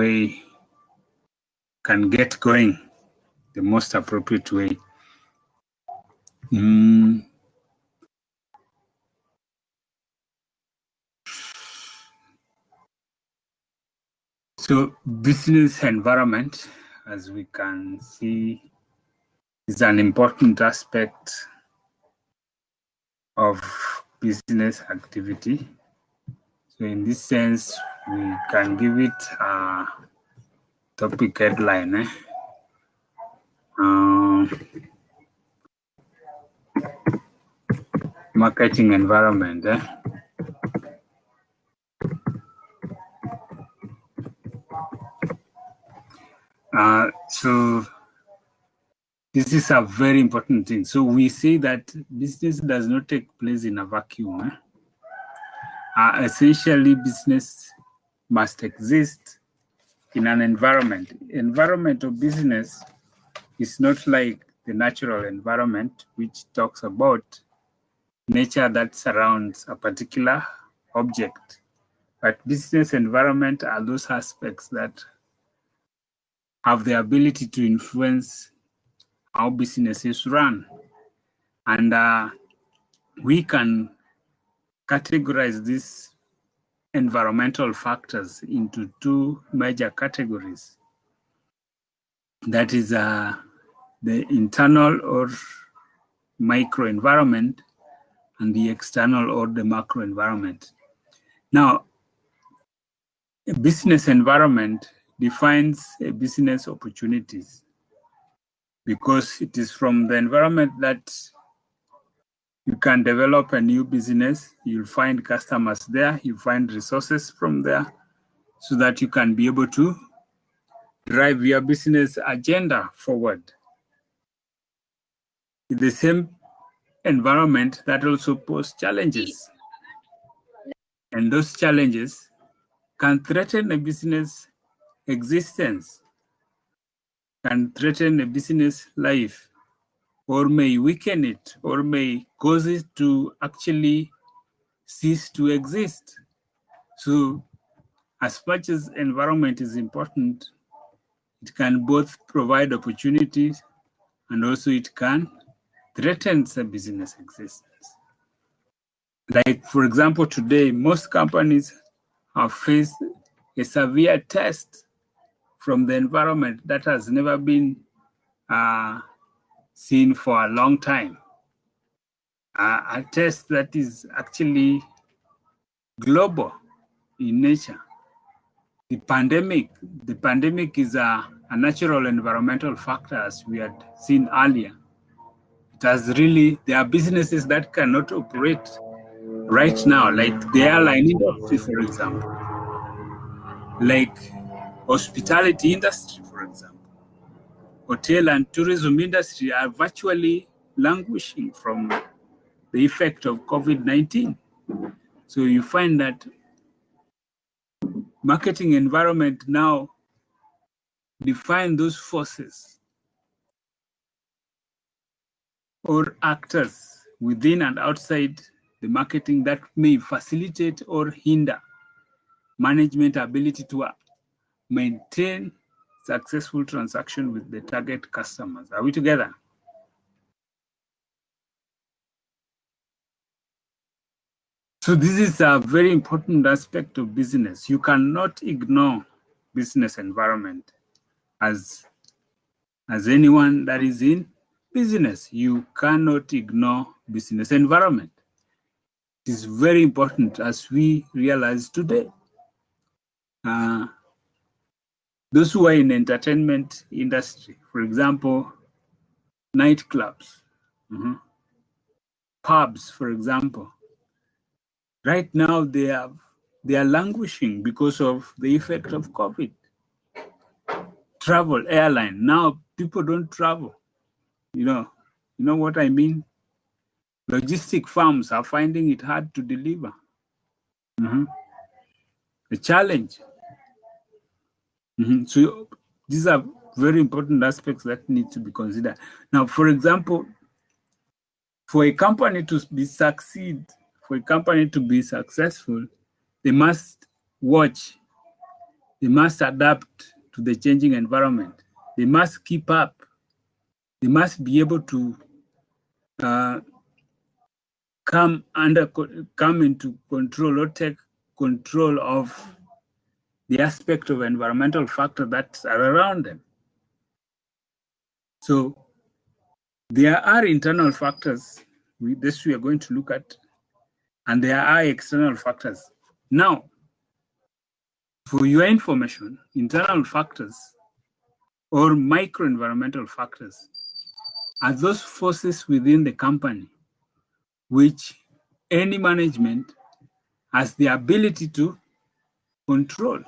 way can get going, the most appropriate way. So business environment, as we can see, is an important aspect of business activity. So in this sense, we can give it a topic headline. Marketing environment. So this is a very important thing. So we say that business does not take place in a vacuum. Essentially, business must exist in an environment. Environment of business is not like the natural environment, which talks about nature that surrounds a particular object. But business environment are those aspects that have the ability to influence how businesses run. And we can categorize these environmental factors into two major categories. That is the internal or microenvironment and the external or the macro environment. Now, a business environment defines a business opportunities because it is from the environment that you can develop a new business, you'll find customers there, you find resources from there so that you can be able to drive your business agenda forward. In the same environment that also poses challenges. And those challenges can threaten a business existence, can threaten a business life, or may weaken it, or may cause it to actually cease to exist. So as much as environment is important, it can both provide opportunities and also it can threaten the business existence. Like, for example, today, most companies have faced a severe test from the environment that has never been seen for a long time. A test that is actually global in nature. The pandemic is a natural environmental factor, as we had seen earlier. It has really, there are businesses that cannot operate right now, like the airline industry, for example, like hospitality industry, for example. Hotel and tourism industry are virtually languishing from the effect of COVID-19. So you find that marketing environment now define those forces or actors within and outside the marketing that may facilitate or hinder management ability to maintain successful transaction with the target customers. Are we together? So this is a very important aspect of business. You cannot ignore business environment as anyone that is in business. You cannot ignore business environment. It is very important as we realize today. Those who are in entertainment industry, for example, nightclubs, pubs, for example, right now they are languishing because of the effect of COVID. Travel, airline, now people don't travel. You know what I mean? Logistic firms are finding it hard to deliver. A challenge. So these are very important aspects that need to be considered. Now, for example, for a company to succeed, for a company to be successful, they must watch They must adapt to the changing environment. They must keep up. They must be able to come into control or take control of the aspect of environmental factors that are around them. So there are internal factors, this we are going to look at, and there are external factors. Now, for your information, internal factors or microenvironmental factors are those forces within the company which any management has the ability to control.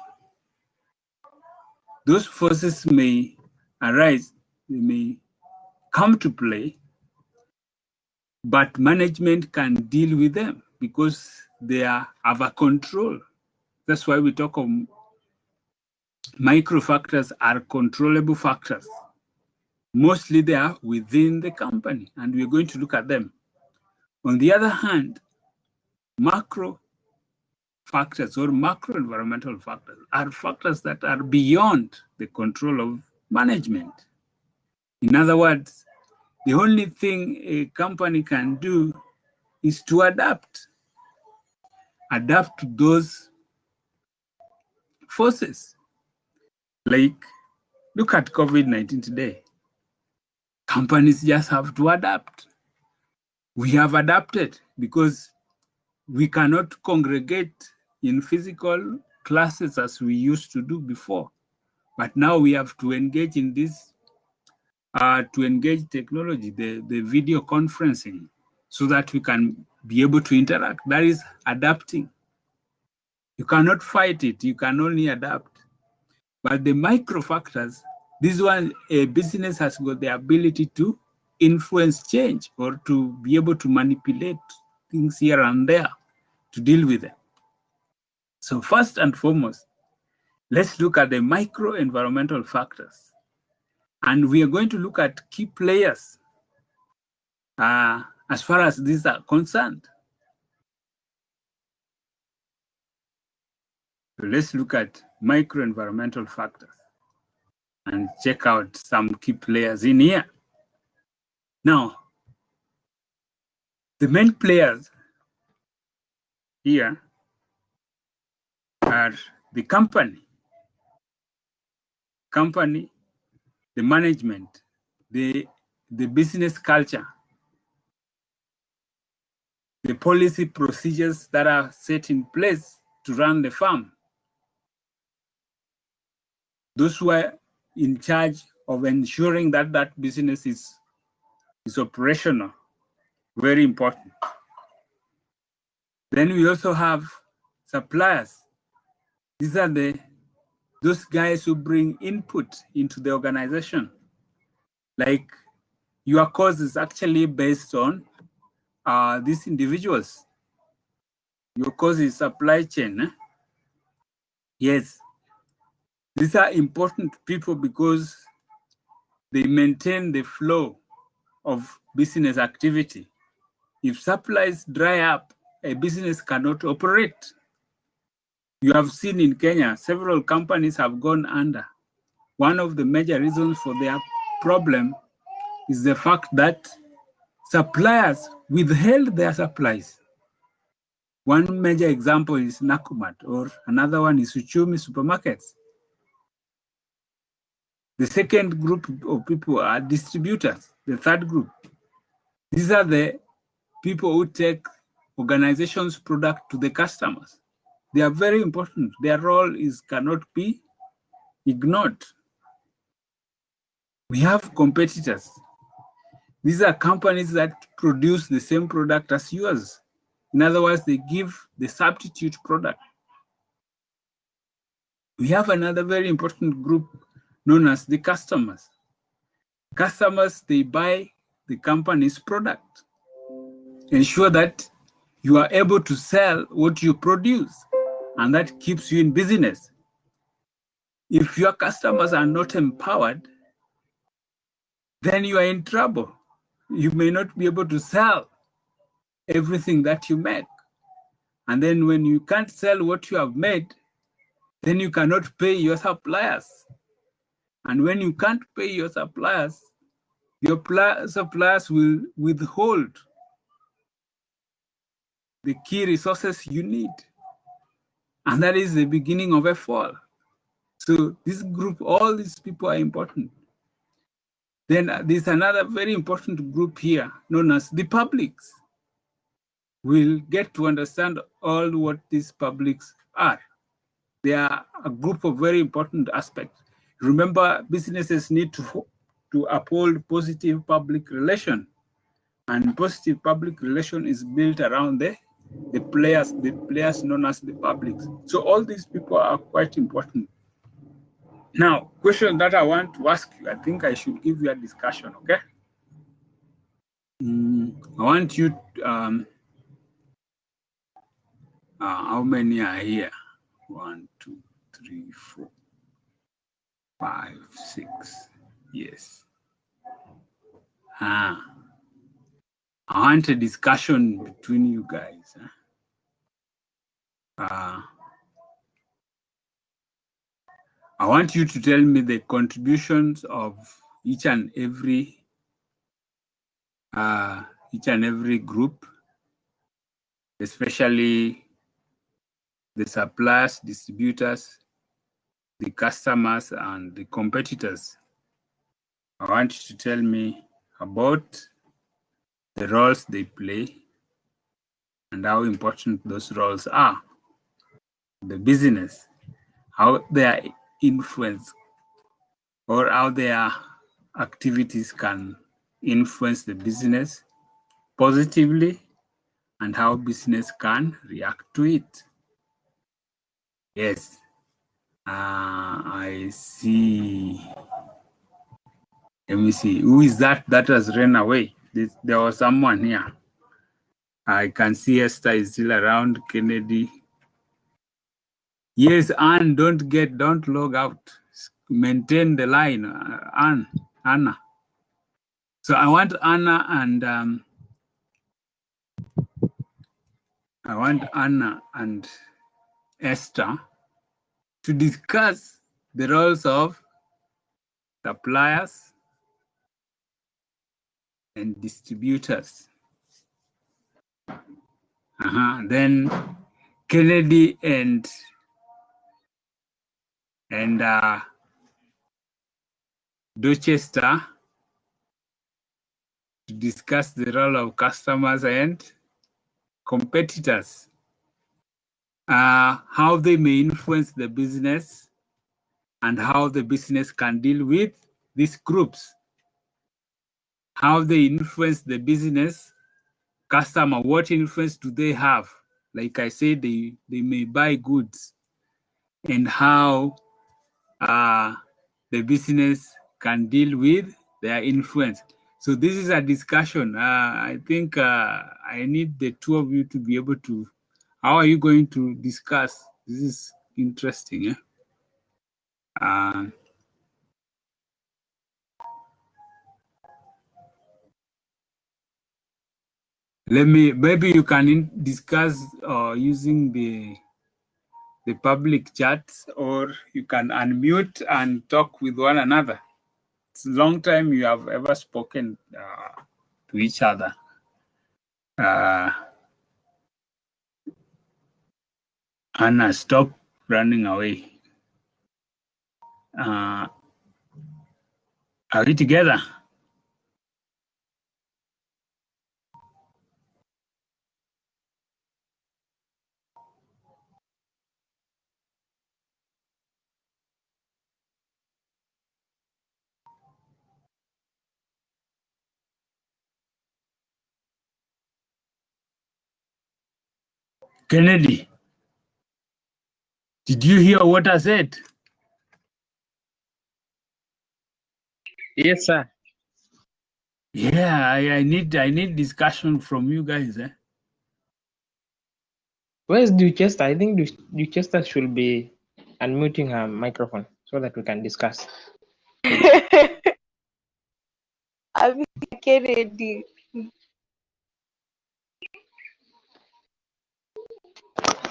Those forces may arise, they may come to play, but management can deal with them because they are of a control. That's why we talk of micro factors are controllable factors. Mostly they are within the company, and we're going to look at them. On the other hand, macro factors or macro environmental factors are factors that are beyond the control of management. In other words, the only thing a company can do is to adapt to those forces. Like, look at COVID-19 today. Companies just have to adapt. We have adapted because we cannot congregate in physical classes as we used to do before. But now we have to engage in this, to engage technology, the video conferencing, so that we can be able to interact. That is adapting. You cannot fight it, you can only adapt. But the micro factors, this one, a business has got the ability to influence change or to be able to manipulate things here and there to deal with them. So first and foremost, let's look at the micro environmental factors. And we are going to look at key players as far as these are concerned. So let's look at micro environmental factors and check out some key players in here. Now, the main players here are the company, the management, the business culture, the policy procedures that are set in place to run the firm. Those who are in charge of ensuring that that business is operational, very important. Then we also have suppliers. These are those guys who bring input into the organization. Like, your cost is actually based on these individuals. Your cost is supply chain. Yes, these are important people because they maintain the flow of business activity. If supplies dry up, a business cannot operate. You have seen in Kenya, several companies have gone under. One of the major reasons for their problem is the fact that suppliers withheld their supplies. One major example is Nakumat, or another one is Uchumi supermarkets. The second group of people are distributors. The third group, these are the people who take organizations' product to the customers. They are very important. Their role cannot be ignored. We have competitors. These are companies that produce the same product as yours. In other words, they give the substitute product. We have another very important group known as the customers. Customers, they buy the company's product. Ensure that you are able to sell what you produce, and that keeps you in business. If your customers are not empowered, then you are in trouble. You may not be able to sell everything that you make. And then when you can't sell what you have made, then you cannot pay your suppliers. And when you can't pay your suppliers will withhold the key resources you need. And that is the beginning of a fall. So this group, all these people are important. Then there's another very important group here known as the publics. We'll get to understand all what these publics are. They are a group of very important aspects. Remember, businesses need to uphold positive public relation. And positive public relation is built around the players known as the publics. So all these people are quite important. Now, question that I want to ask you, I think I should give you a discussion, okay? I want you, how many are here? 1, 2, 3, 4, 5, 6, yes. I want a discussion between you guys. I want you to tell me the contributions of each and every group, especially the suppliers, distributors, the customers, and the competitors. I want you to tell me about the roles they play and how important those roles are. The business, how they are influenced, or how their activities can influence the business positively, and how business can react to it. Yes, I see. Let me see. Who is that has run away? There was someone here. I can see Esther is still around. Kennedy. Yes, Anne, don't log out. Maintain the line, Anna. So I want Anna and Esther to discuss the roles of suppliers and distributors. Then Kennedy and Dorchester to discuss the role of customers and competitors, how they may influence the business and how the business can deal with these groups, how they influence the business, customer, what influence do they have? Like I said, they may buy goods, and how the business can deal with their influence. So this is a discussion. I think I need the two of you to be able to, how are you going to discuss? This is interesting. Maybe you can discuss using the public chat, or you can unmute and talk with one another. It's a long time you have ever spoken to each other. Anna, stop running away. Are we together? Kennedy, did you hear what I said? Yes, sir. Yeah, I need discussion from you guys. Where's Duchester? I think Duchester should be unmuting her microphone so that we can discuss. I'm Kennedy.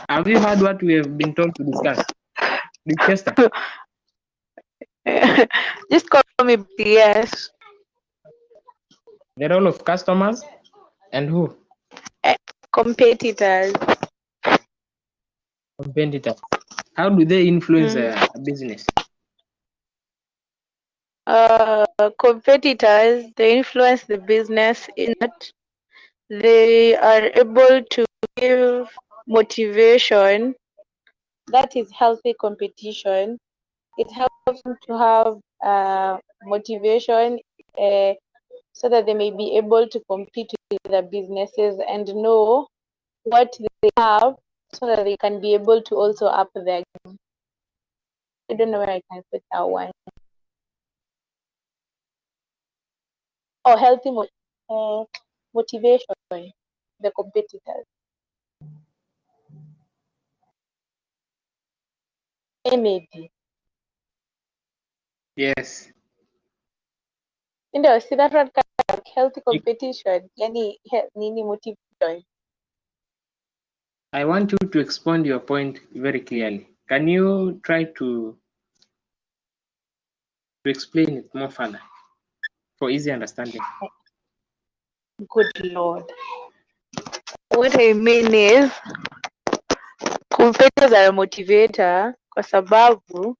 Have you heard what we have been told to discuss? Chester. Just call me yes. The role of customers and who? Competitors. Competitors. How do they influence a business? Competitors, they influence the business in that they are able to give motivation. That is healthy competition. It helps them to have motivation so that they may be able to compete with other businesses and know what they have so that they can be able to also up their game. I don't know where I can put that one. Or healthy motivation, the competitors. Maybe. Yes. See that one kind of healthy competition. Any nini motivation. I want you to expand your point very clearly. Can you try to explain it more further for easy understanding? Good Lord. What I mean is competitors are a motivator kwa sababu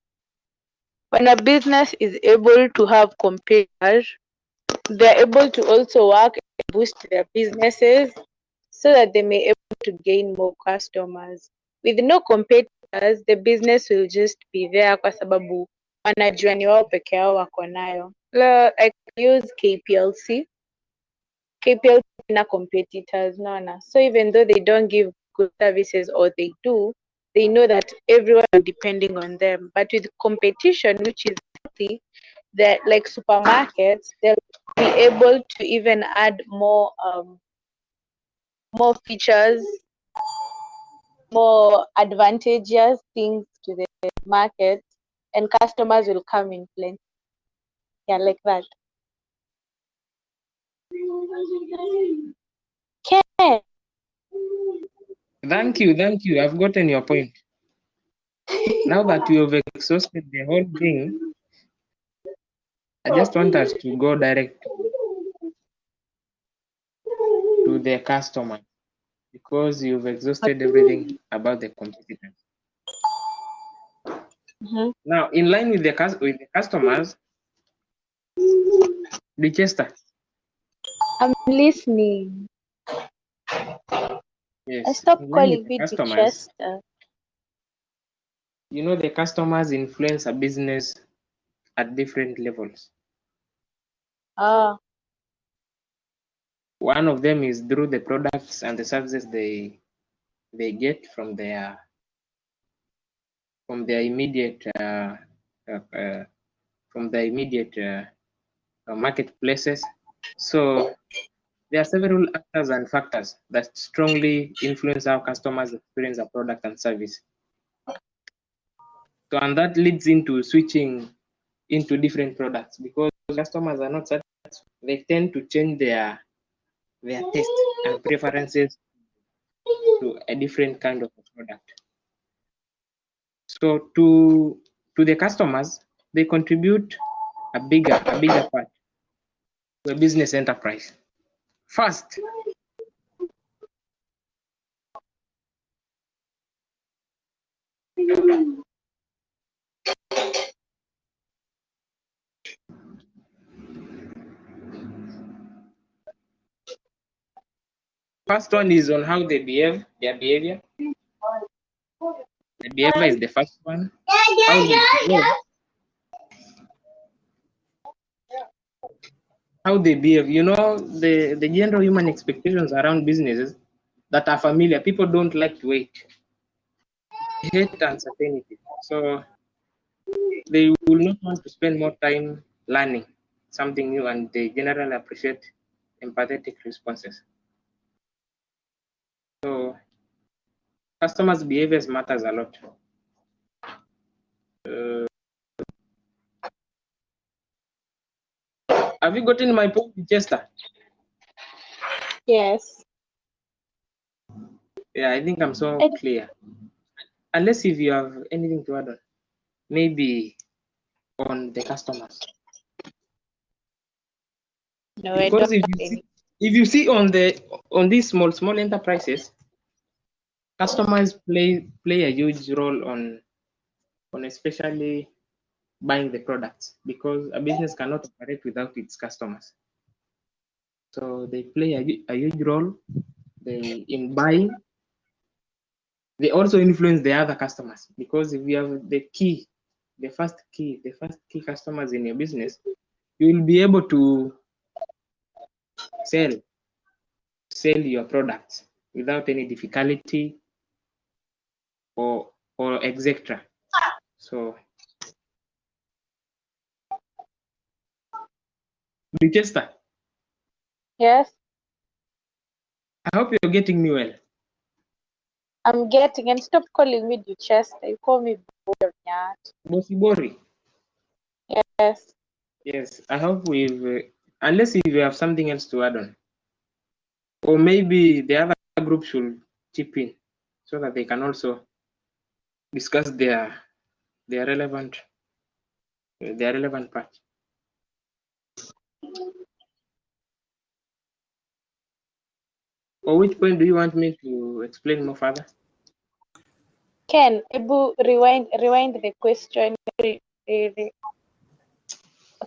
when a business is able to have competitors, they're able to also work and boost their businesses so that they may able to gain more customers. With no competitors, the business will just be there kwa sababu wanajua ni wao peke yao wako nayo. I can use KPLC. KPLC na competitors, no. So even though they don't give good services or they do, they know that everyone is depending on them. But with competition, which is healthy, that like supermarkets, they'll be able to even add more features, more advantageous things to the market, and customers will come in plenty. Yeah, like that. Okay. Thank you. I've gotten your point. Now that you have exhausted the whole thing, I just want us to go direct to the customer because you've exhausted everything about the competitors. Now, in line with the customers, Chester. I'm listening. Yes. I stopped In line calling with the me customers, Chester. you know, the customers influence a business at different levels. One of them is through the products and the services they get from their immediate marketplaces. So there are several actors and factors that strongly influence how customers experience a product and service. So, and that leads into switching into different products because customers are not satisfied. They tend to change their taste and preferences to a different kind of a product. So to the customers, they contribute a bigger part to a business enterprise. First, one is on how they behave, their behavior. The behavior is the first one. How they behave. You know, the general human expectations around businesses that are familiar. People don't like to wait. They hate uncertainty. So they will not want to spend more time learning something new, and they generally appreciate empathetic responses. So customers' behaviors matters a lot. Have you gotten my point, Chester? Yes. Yeah, I think I'm so clear. Unless if you have anything to add on. maybe on the customers. No, I Because don't if you see on these small enterprises, customers play a huge role on especially buying the products, because a business cannot operate without its customers. So they play a huge role in buying. They also influence the other customers, because if you have the first key customers in your business, you will be able to sell your products without any difficulty or etc. So, Chester, Yes, I hope you're getting me well. I'm getting, and stop calling me Duchester. You call me Bonyat. Bosibori. Yes. Yes, I hope unless if you have something else to add on, or maybe the other group should chip in so that they can also discuss their relevant part. Or which point do you want me to explain more further? Ken, Ebu, rewind the question.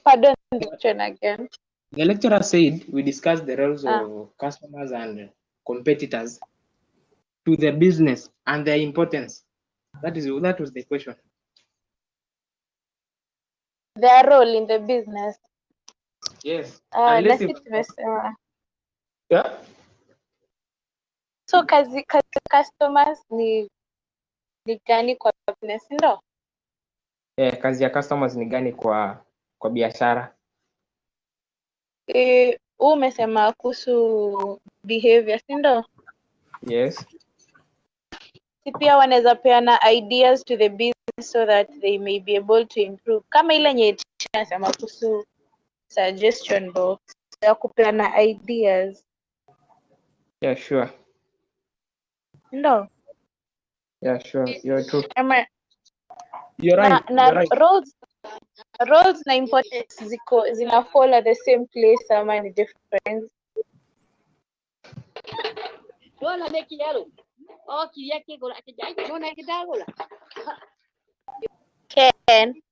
Pardon the question again. The lecturer said we discussed the roles of customers and competitors to the business and their importance. That was the question. Their role in the business. Yes. Yeah. So kazi customers ni gani kwa business, ndio? Kazi ya customers ni gani kwa biashara? Umesema kuhusu behavior, si ndio? Yes. Si pia wanaweza peana ideas to the business so that they may be able to improve. Kama ile yenye tunasema kuhusu suggestion box ya kupeana ideas. Yeah, sure. Ndio. Yeah, sure. You're true. You're right. You're right. Roles na importance zina fall at the same place ama ni different? Ken?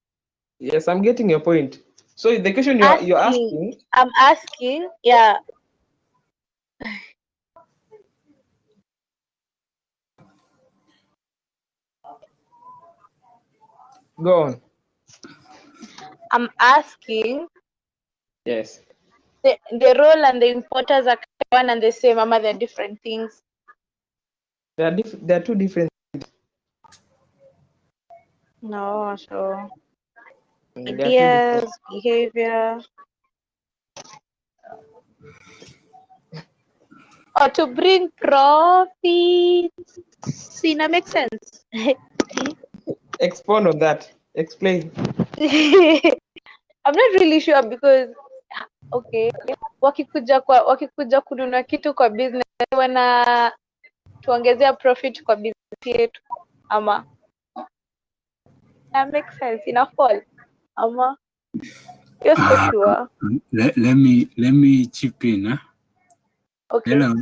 Yes, I'm getting your point. So the question you're asking? I'm asking, yeah. Go on. I'm asking. Yes. The role and the importance are one and the same, ama they're different things? They're two different. No, so ideas, behavior. Or to bring profits. See, that makes sense. Expound on that. Explain. I'm not really sure because okay, wakikuja kununua kitu kwa business wana tuongezea profit kwa business yetu ama that makes sense, ina fall ama you're so sure. Let me chip in. Huh? Okay. Hello.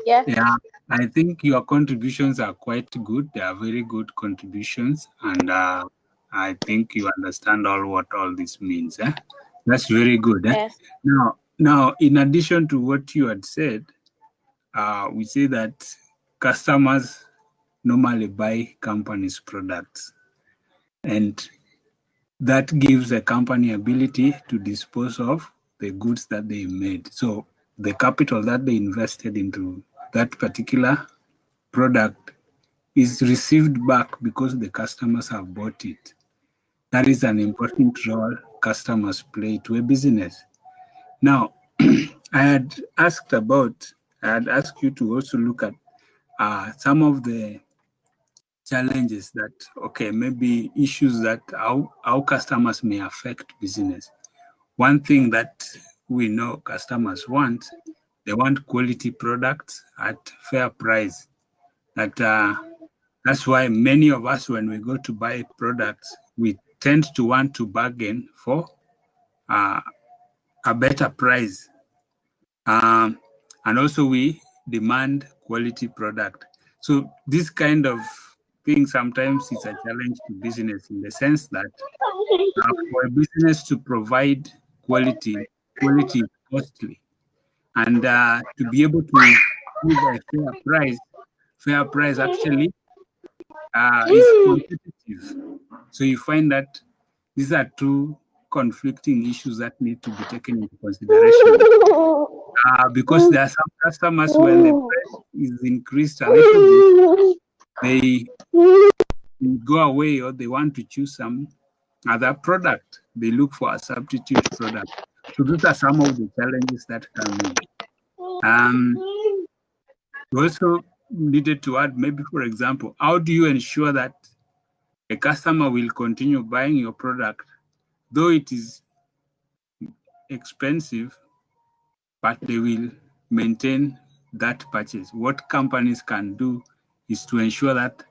Yes. Yeah, I think your contributions are quite good. They are very good contributions, and I think you understand what all this means. Eh? That's very good. Eh? Yes. Now, in addition to what you had said, we say that customers normally buy companies' products, and that gives a company ability to dispose of the goods that they made. So the capital that they invested into that particular product is received back because the customers have bought it. That is an important role customers play to a business. Now, I had asked you to also look at some of the challenges that, maybe issues that how customers may affect business. One thing that we know customers want, they want quality products at fair price that That's why many of us, when we go to buy products, we tend to want to bargain for a better price. And also we demand quality product. So this kind of thing sometimes is a challenge to business, in the sense that for a business to provide quality is costly. And to be able to give a fair price actually is competitive. So you find that these are two conflicting issues that need to be taken into consideration. Because there are some customers, when the price is increased a little bit, they go away, or they want to choose some other product. They look for a substitute product. So those are some of the challenges that come in. We also needed to add, maybe, for example, how do you ensure that a customer will continue buying your product, though it is expensive, but they will maintain that purchase? What companies can do is to ensure that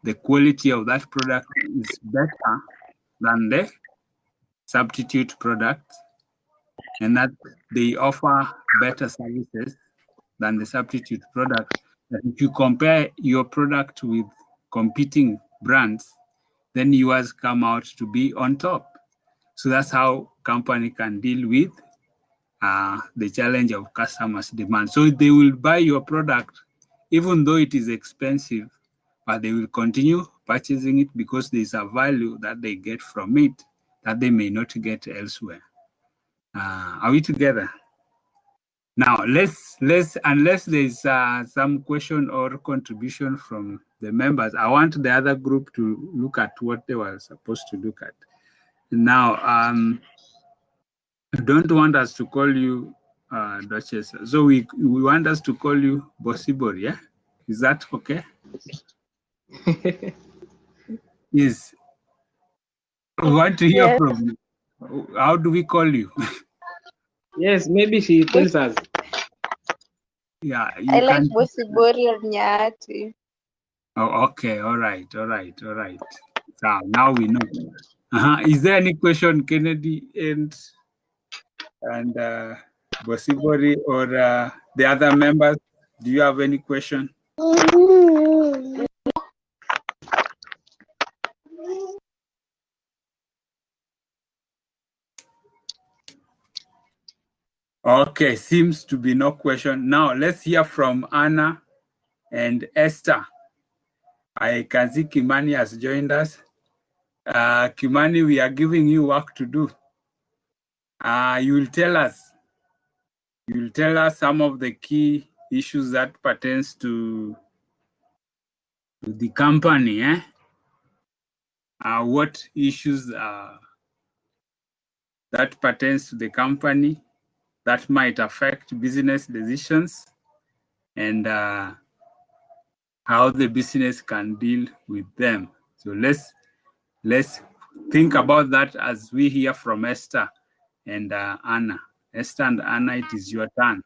the quality of that product is better than the substitute product, and that they offer better services than the substitute product. That if you compare your product with competing brands, then yours come out to be on top. So that's how company can deal with the challenge of customers' demand. So they will buy your product even though it is expensive, but they will continue purchasing it because there's a value that they get from it that they may not get elsewhere. Are we together? Now, let's unless there's some question or contribution from the members, I want the other group to look at what they were supposed to look at. Now, I don't want us to call you Duchess, so we want us to call you Bosibor, yeah? Is that okay? Yes. We want to hear from you. How do we call you? Yes, maybe she tells us. Yeah, you I like can. Bosibori or Nyati. Oh, okay. All right. So now we know. Is there any question, Kennedy and Bosibori, or the other members? Do you have any question? Okay, seems to be no question. Now let's hear from Anna and Esther. I can see Kimani has joined us. Kimani, we are giving you work to do. You will tell us some of the key issues that pertains to the company. What issues that pertains to the company that might affect business decisions, and how the business can deal with them. So let's think about that as we hear from Esther and Anna. Esther and Anna, it is your turn.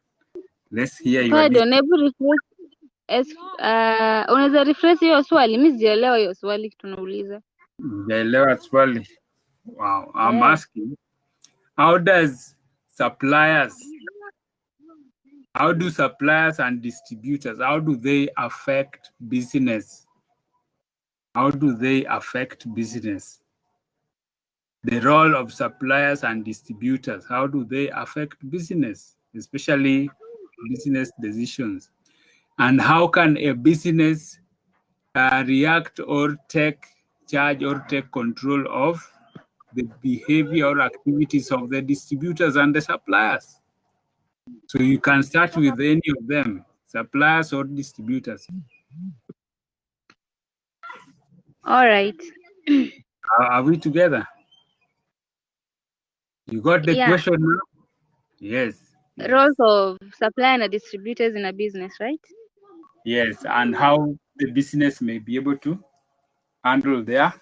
Let's hear your Pardon, hebu refresh. Unaweza refresh hiyo swali? Mimi sijaelewa hiyo swali tunauliza. Sijaelewa swali. Wow, I'm asking, how do suppliers and distributors, how do they affect business? How do they affect business? The role of suppliers and distributors, how do they affect business, especially business decisions? And how can a business react or take charge or take control of the behavior or activities of the distributors and the suppliers? So you can start with any of them, suppliers or distributors. All right. Are we together? You got the question now? Yes. Roles of supplier and distributors in a business, right? Yes, and how the business may be able to handle their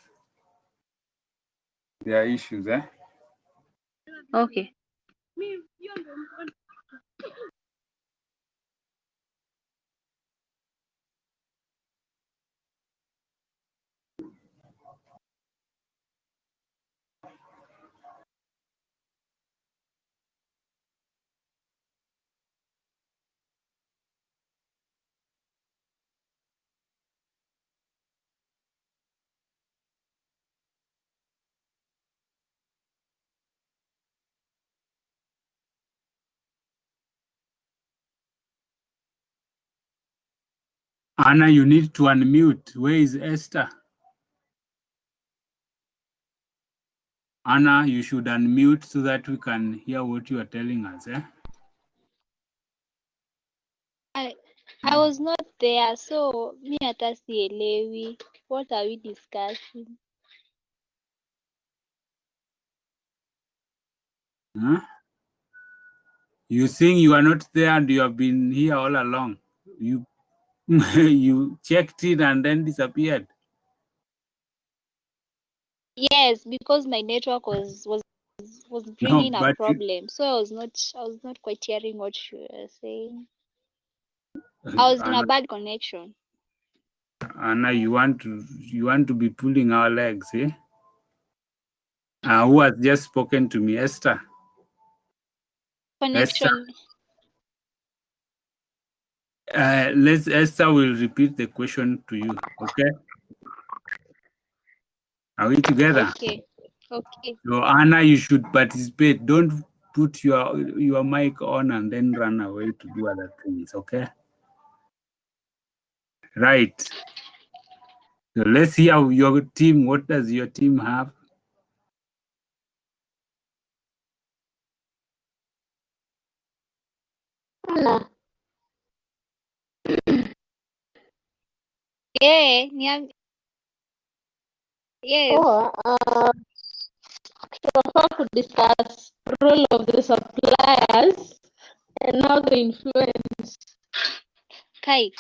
issues. Okay. Anna, you need to unmute. Where is Esther? Anna, you should unmute so that we can hear what you are telling us. I was not there, so mi hata sielewi. What are we discussing? Huh? You think you are not there and you have been here all along. You you checked in and then disappeared. Yes, because my network was No, bringing a but problem, so I was not quite hearing what you were saying. I was in a bad connection. Anna, you want to be pulling our legs, eh? Who has just spoken to me? Esther. Connection. Esther will repeat the question to you. Okay? Are we together? Okay. Okay. So Anna, you should participate. Don't put your mic on and then run away to do other things. Okay? Right. So let's hear your team. What does your team have? Anna. Yeah, yes. About to discuss role of the suppliers and how they influence. Kai.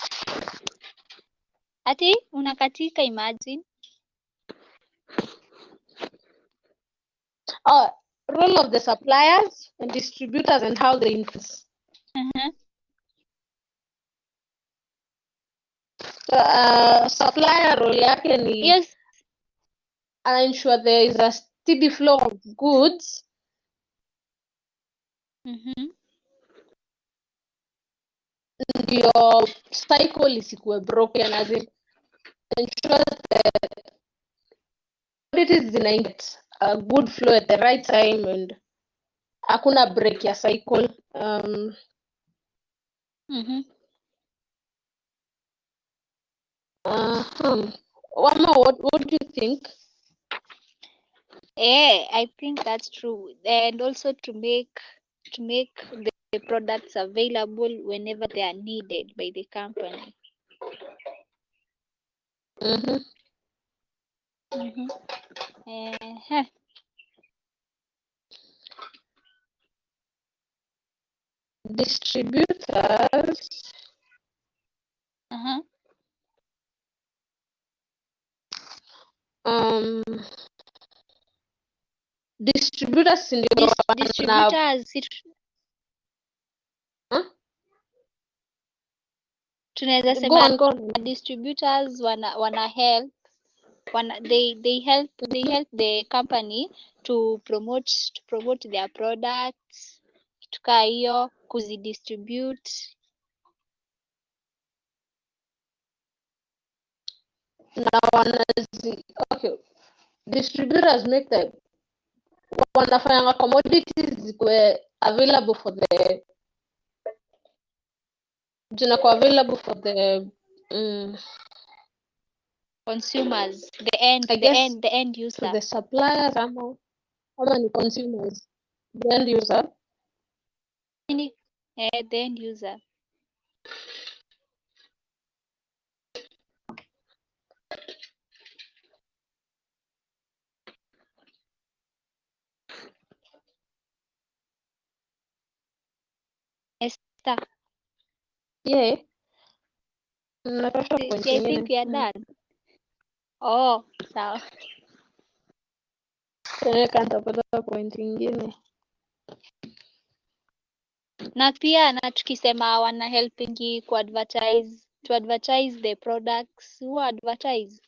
Ati unakatika, imagine. Role of the suppliers and distributors and how they influence. Supplier role yake ni Yes. ensure there is a steady flow of goods. Your cycle isikuwe broken, as in ensure that commodities zinainget a good flow at the right time and hakuna break ya cycle. Wama, what do you think? Yeah, I think that's true. And also to make the products available whenever they are needed by the company. Distributors distributors ndio Distributors tunaweza sema distributors wana help they help the company to promote their products, kitu kaa hiyo, kuzidistribute. na okay, distributors make the wanafanya commodities zikuwe available for the consumers, the end user, to the suppliers ama ni consumers, the end user. The end user. Esther. Yeah. I think we are done. Oh, sawa. Nitapata point ingine. Na pia na tukisema wana helpingi to advertise the products, who advertise,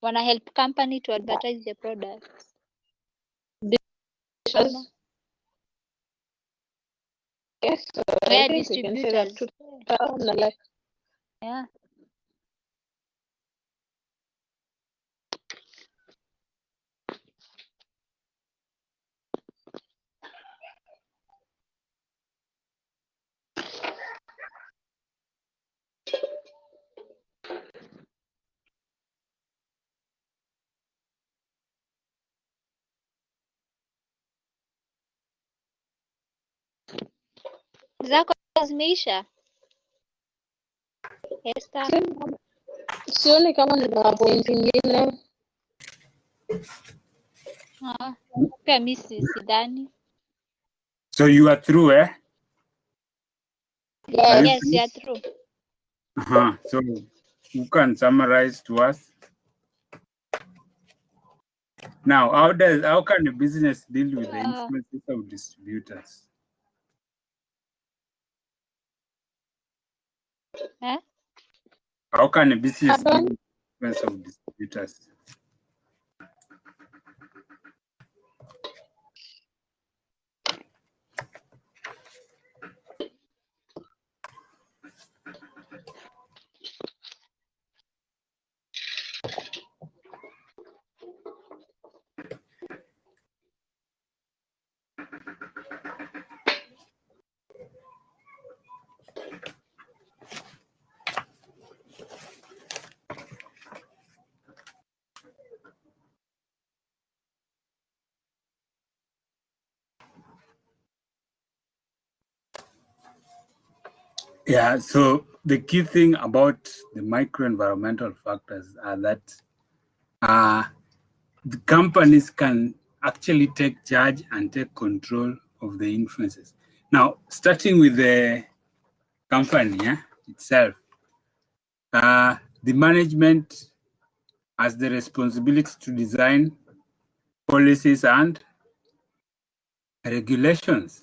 wana help company to advertise the products. Yes, I think we can say that too. Yeah. Zako zimeisha? Esther? Sioni kama nina point ingine. Pia mi sidhani. So you are through, eh? Yes. Yes, you are true. So you can summarize to us. Now, how can a business deal with the influences of distributors? Eh? How can a business deal with the influence of distributors? Yeah, so the key thing about the microenvironmental factors are that the companies can actually take charge and take control of the influences. Now, starting with the company itself, the management has the responsibility to design policies and regulations,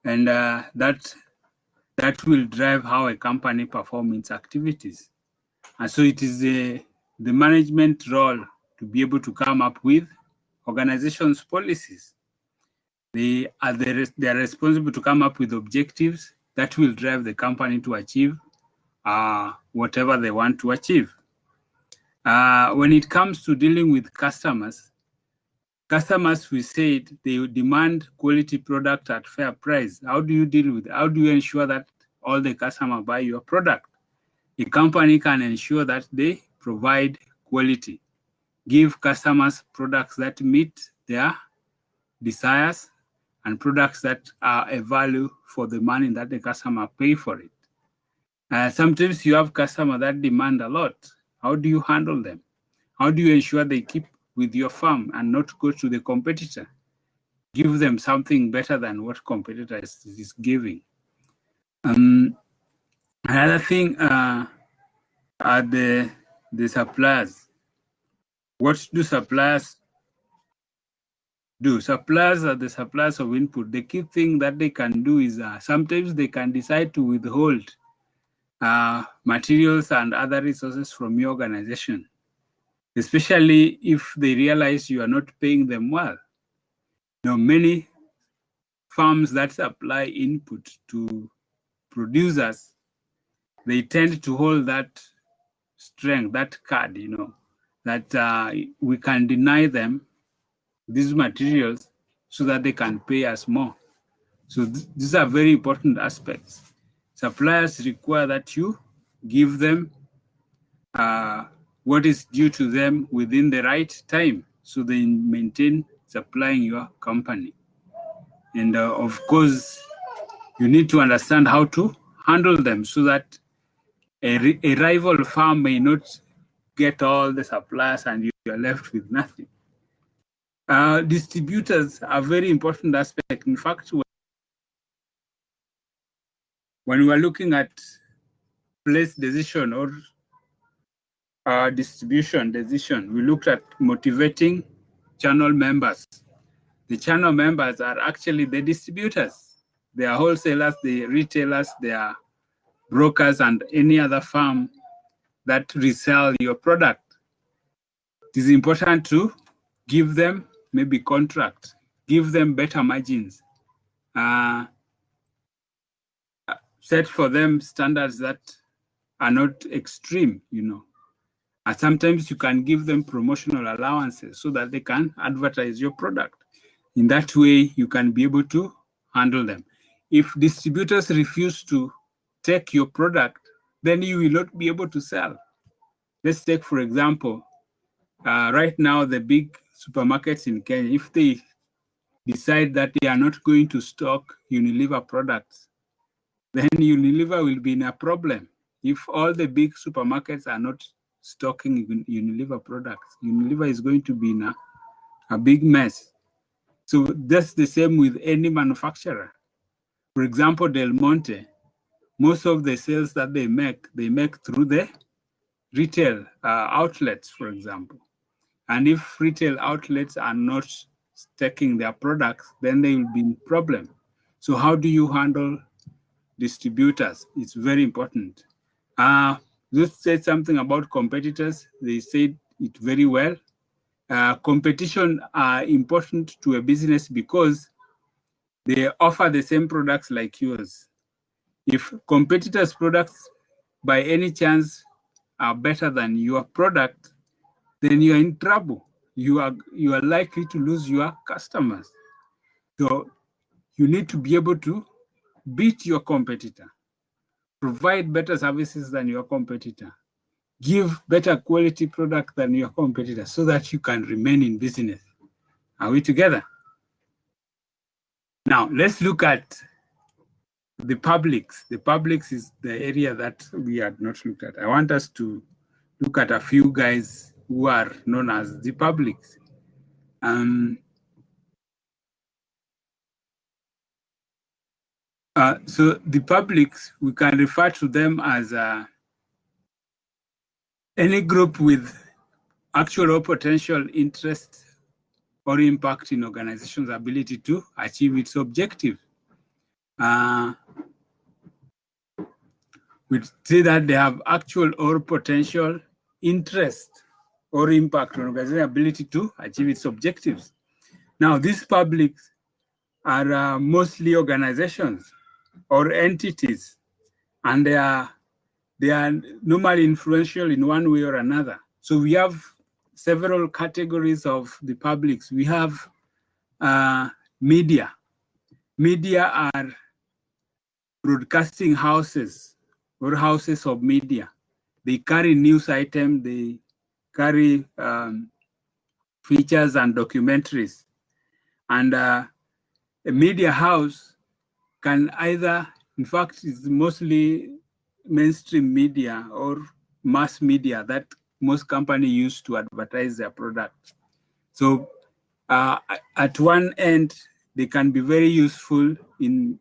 and that will drive how a company performs its activities. And so it is the management role to be able to come up with organizations' policies. They are responsible to come up with objectives that will drive the company to achieve whatever they want to achieve. When it comes to dealing with customers, we said they demand quality product at fair price. How do you deal with it? How do you ensure that all the customers buy your product? A company can ensure that they provide quality, give customers products that meet their desires and products that are a value for the money that the customer pay for it. Sometimes you have customers that demand a lot. How do you handle them? How do you ensure they keep with your firm and not go to the competitor? Give them something better than what competitor is giving. Another thing are the suppliers. What do suppliers do? Suppliers are the suppliers of input. The key thing that they can do is sometimes they can decide to withhold materials and other resources from your organization, especially if they realize you are not paying them well. Many firms that supply input to producers, they tend to hold that strength, that card, that we can deny them these materials so that they can pay us more. So these are very important aspects. Suppliers require that you give them what is due to them within the right time so they maintain supplying your company. And of course, you need to understand how to handle them so that a rival firm may not get all the suppliers and you are left with nothing. Distributors are very important aspect. In fact, when we are looking at place decision or distribution decision, we looked at motivating channel members. The channel members are actually the distributors. They are wholesalers, the retailers, they are brokers, and any other firm that resell your product. It is important to give them maybe contract, give them better margins, set for them standards that are not extreme, And sometimes you can give them promotional allowances so that they can advertise your product. In that way, you can be able to handle them. If distributors refuse to take your product, then you will not be able to sell. Let's take, for example, right now, the big supermarkets in Kenya, if they decide that they are not going to stock Unilever products, then Unilever will be in a problem. If all the big supermarkets are not stocking Unilever products, Unilever is going to be in a big mess. So that's the same with any manufacturer. For example, Del Monte, most of the sales that they make through the retail outlets, for example. And if retail outlets are not stocking their products, then they will be in problem. So how do you handle distributors? It's very important. Just said something about competitors. They said it very well. Competition are important to a business because they offer the same products like yours. If competitors' products by any chance are better than your product, then you are in trouble. You are likely to lose your customers. So you need to be able to beat your competitor, provide better services than your competitor, give better quality product than your competitor so that you can remain in business. Are we together? Now, let's look at the publics. The publics is the area that we had not looked at. I want us to look at a few guys who are known as the publics. So the publics, we can refer to them as any group with actual or potential interest or impact in organization's ability to achieve its objective. We say that they have actual or potential interest or impact on organization's ability to achieve its objectives. Now, these publics are mostly organizations or entities, and they are normally influential in one way or another. So we have several categories of the publics. We have media. Media are broadcasting houses or houses of media. They carry news items, they carry features and documentaries. And a media house can either, in fact, it's mostly mainstream media or mass media that most companies use to advertise their product. So at one end, they can be very useful in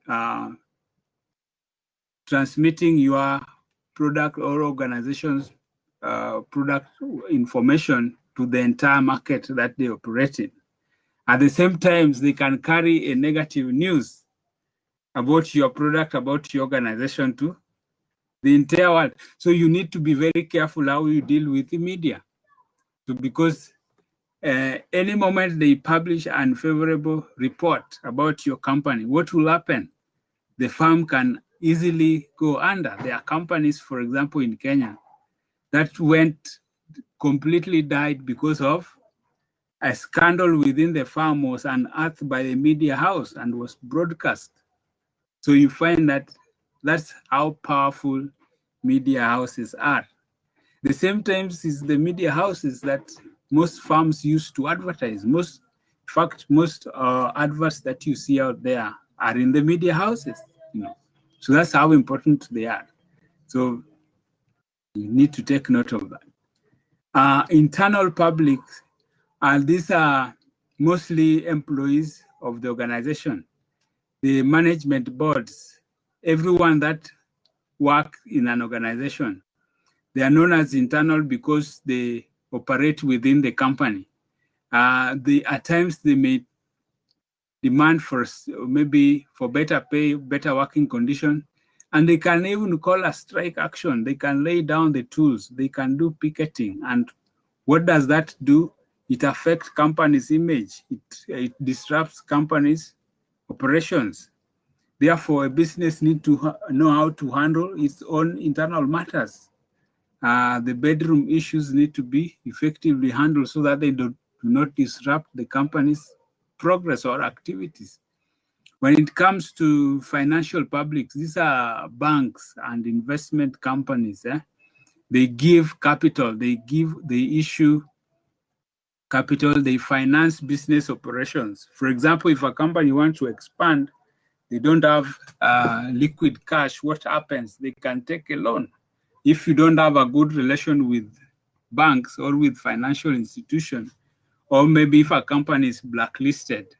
transmitting your product or organization's product information to the entire market that they operate in. At the same time, they can carry a negative news about your product, about your organization to the entire world. So you need to be very careful how you deal with the media. So because any moment they publish an unfavorable report about your company, what will happen? The firm can easily go under. There are companies, for example, in Kenya, that completely died because of a scandal within the firm was unearthed by the media house and was broadcast. So you find that that's how powerful media houses are. The same times is the media houses that most firms use to advertise. Most adverts that you see out there are in the media houses. So that's how important they are. So you need to take note of that. Internal public, these are mostly employees of the organization, the management boards, everyone that works in an organization. They are known as internal because they operate within the company. At times they may demand for maybe for better pay, better working condition, and they can even call a strike action. They can lay down the tools. They can do picketing. And what does that do? It affects companies' image. It disrupts companies' operations. Therefore, a business needs to know how to handle its own internal matters. The bedroom issues need to be effectively handled so that they do not disrupt the company's progress or activities. When it comes to financial publics, these are banks and investment companies. They give capital, they issue capital, they finance business operations. For example, if a company wants to expand, they don't have liquid cash, what happens? They can take a loan. If you don't have a good relation with banks or with financial institutions, or maybe if a company is blacklisted,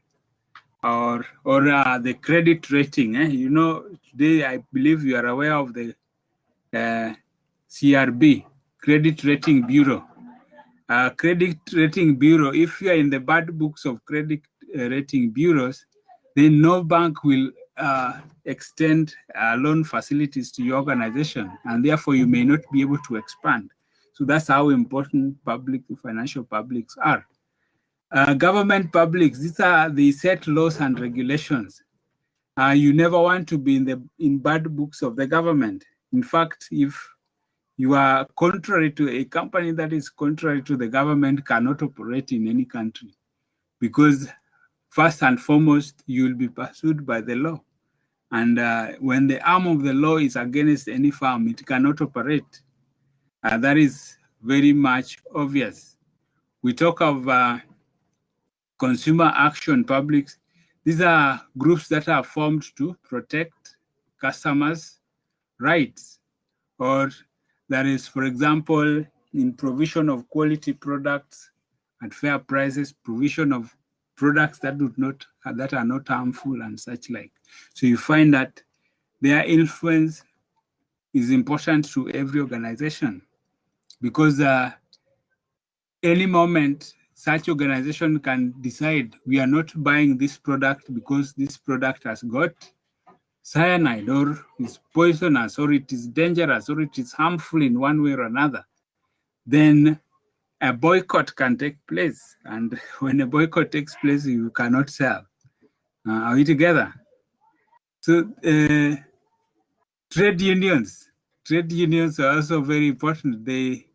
or the credit rating. You know, today I believe you are aware of the CRB, Credit Rating Bureau. Credit Rating Bureau, if you are in the bad books of credit rating bureaus, then no bank will extend loan facilities to your organization, and therefore you may not be able to expand. So that's how important financial publics are. Government publics, they set laws and regulations. You never want to be in bad books of the government. In fact, if you are contrary to a company that is contrary to the government, cannot operate in any country, because first and foremost, you will be pursued by the law. And when the arm of the law is against any firm, it cannot operate. That is very much obvious. We talk of consumer action publics. These are groups that are formed to protect customers' rights, or that is, for example, in provision of quality products at fair prices, provision of products that are not harmful and such like. So you find that their influence is important to every organization, because any moment such organization can decide we are not buying this product because this product has got cyanide, or is poisonous, or it is dangerous, or it is harmful in one way or another. Then a boycott can take place. And when a boycott takes place, you cannot sell. Are we together? So trade unions are also very important. They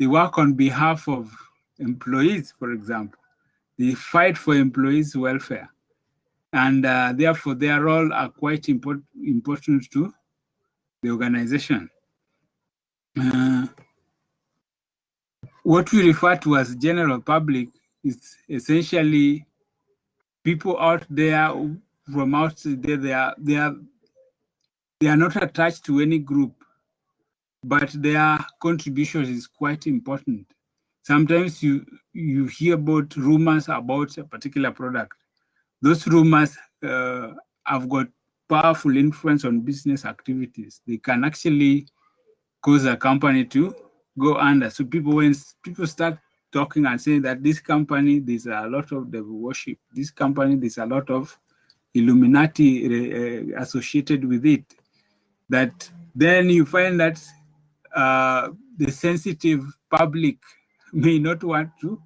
work on behalf of employees, for example. They fight for employees' welfare. And therefore, their role are quite important to the organization. What we refer to as general public is essentially people out there from out there. They are not attached to any group, but their contribution is quite important. Sometimes you hear about rumors about a particular product. Those rumors have got powerful influence on business activities. They can actually cause a company to go under. So when people start talking and saying that this company, there's a lot of devil worship, this company, there's a lot of Illuminati associated with it, that then you find that the sensitive public may not want to.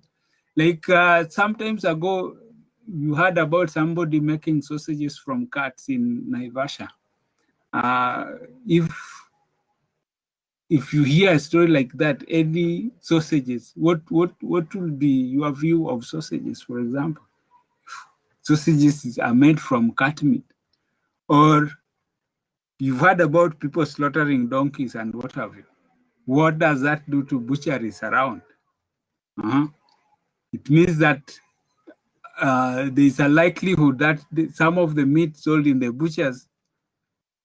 Like sometimes ago, you heard about somebody making sausages from cats in Naivasha. If you hear a story like that, any sausages, what will be your view of sausages, for example? Sausages are made from cat meat. Or you've heard about people slaughtering donkeys and what have you. What does that do to butcheries around? It means that there's a likelihood that some of the meat sold in the butchers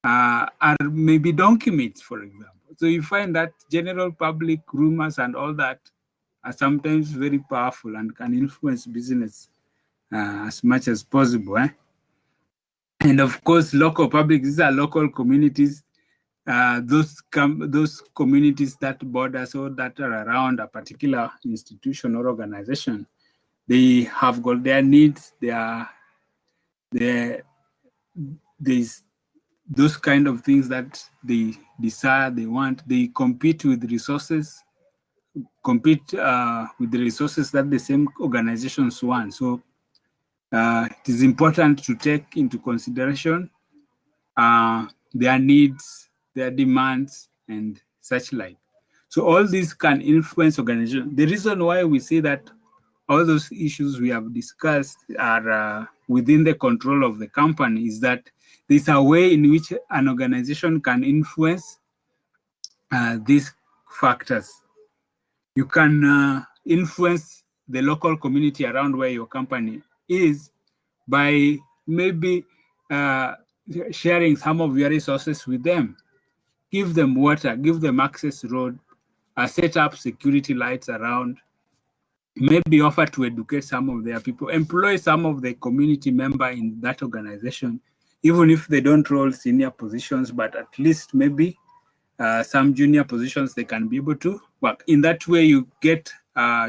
are maybe donkey meats, for example. So you find that general public rumors and all that are sometimes very powerful and can influence business as much as possible. And of course, local public, these are local communities, those communities that borders or that are around a particular institution or organization. They have got their needs, there's those kind of things that they desire, they want. They compete with resources, with the resources that the same organizations want. So it is important to take into consideration their needs, their demands, and such like. So all these can influence organization. The reason why we say that all those issues we have discussed are within the control of the company is that there's a way in which an organization can influence these factors. You can influence the local community around where your company is by maybe sharing some of your resources with them. Give them water, give them access road, set up security lights around, maybe offer to educate some of their people, employ some of the community member in that organization, even if they don't hold senior positions, but at least maybe some junior positions they can be able to work. In that way, you get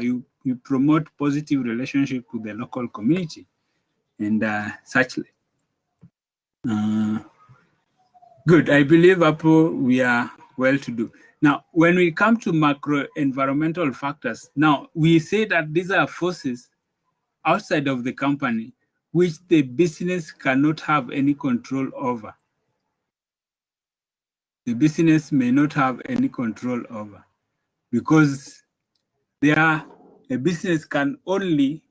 you promote positive relationship with the local community and such. Good. I believe we are well to do. Now, when we come to macro environmental factors, now we say that these are forces outside of the company which the business cannot have any control over. The business may not have any control over because a business can only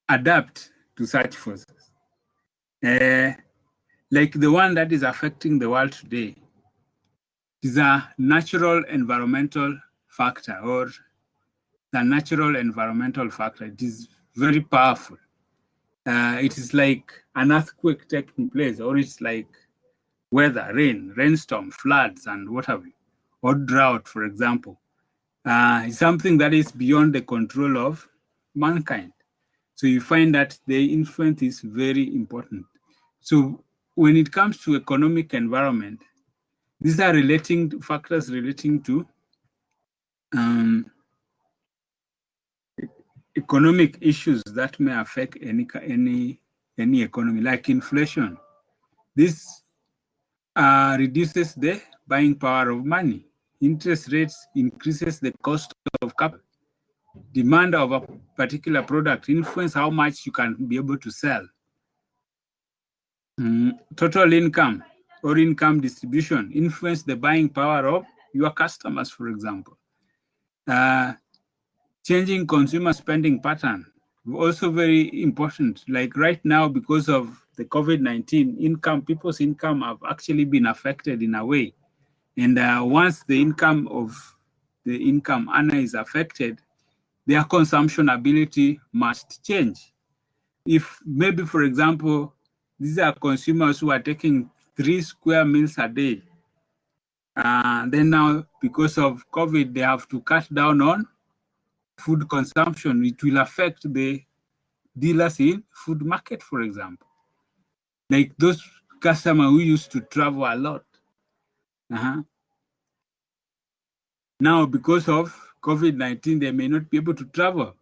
adapt to such forces. Like the one that is affecting the world today is a natural environmental factor, or the natural environmental factor. It is very powerful. It is like an earthquake taking place, or it's like weather, rainstorm, floods, and what have you, or drought, for example. It's something that is beyond the control of mankind. So you find that the influence is very important. So when it comes to economic environment, these are factors relating to economic issues that may affect any economy, like inflation. This reduces the buying power of money. Interest rates increases the cost of capital. Demand of a particular product influence how much you can be able to sell. Total income or income distribution influence the buying power of your customers, for example. Changing consumer spending pattern, also very important. Like right now, because of the COVID-19, people's income have actually been affected in a way. And once the income of the income earner is affected, their consumption ability must change. If maybe, for example, these are consumers who are taking 3 square meals a day, then now because of COVID, they have to cut down on food consumption. It will affect the dealers in food market, for example. Like those customers who used to travel a lot. Now, because of COVID-19, they may not be able to travel.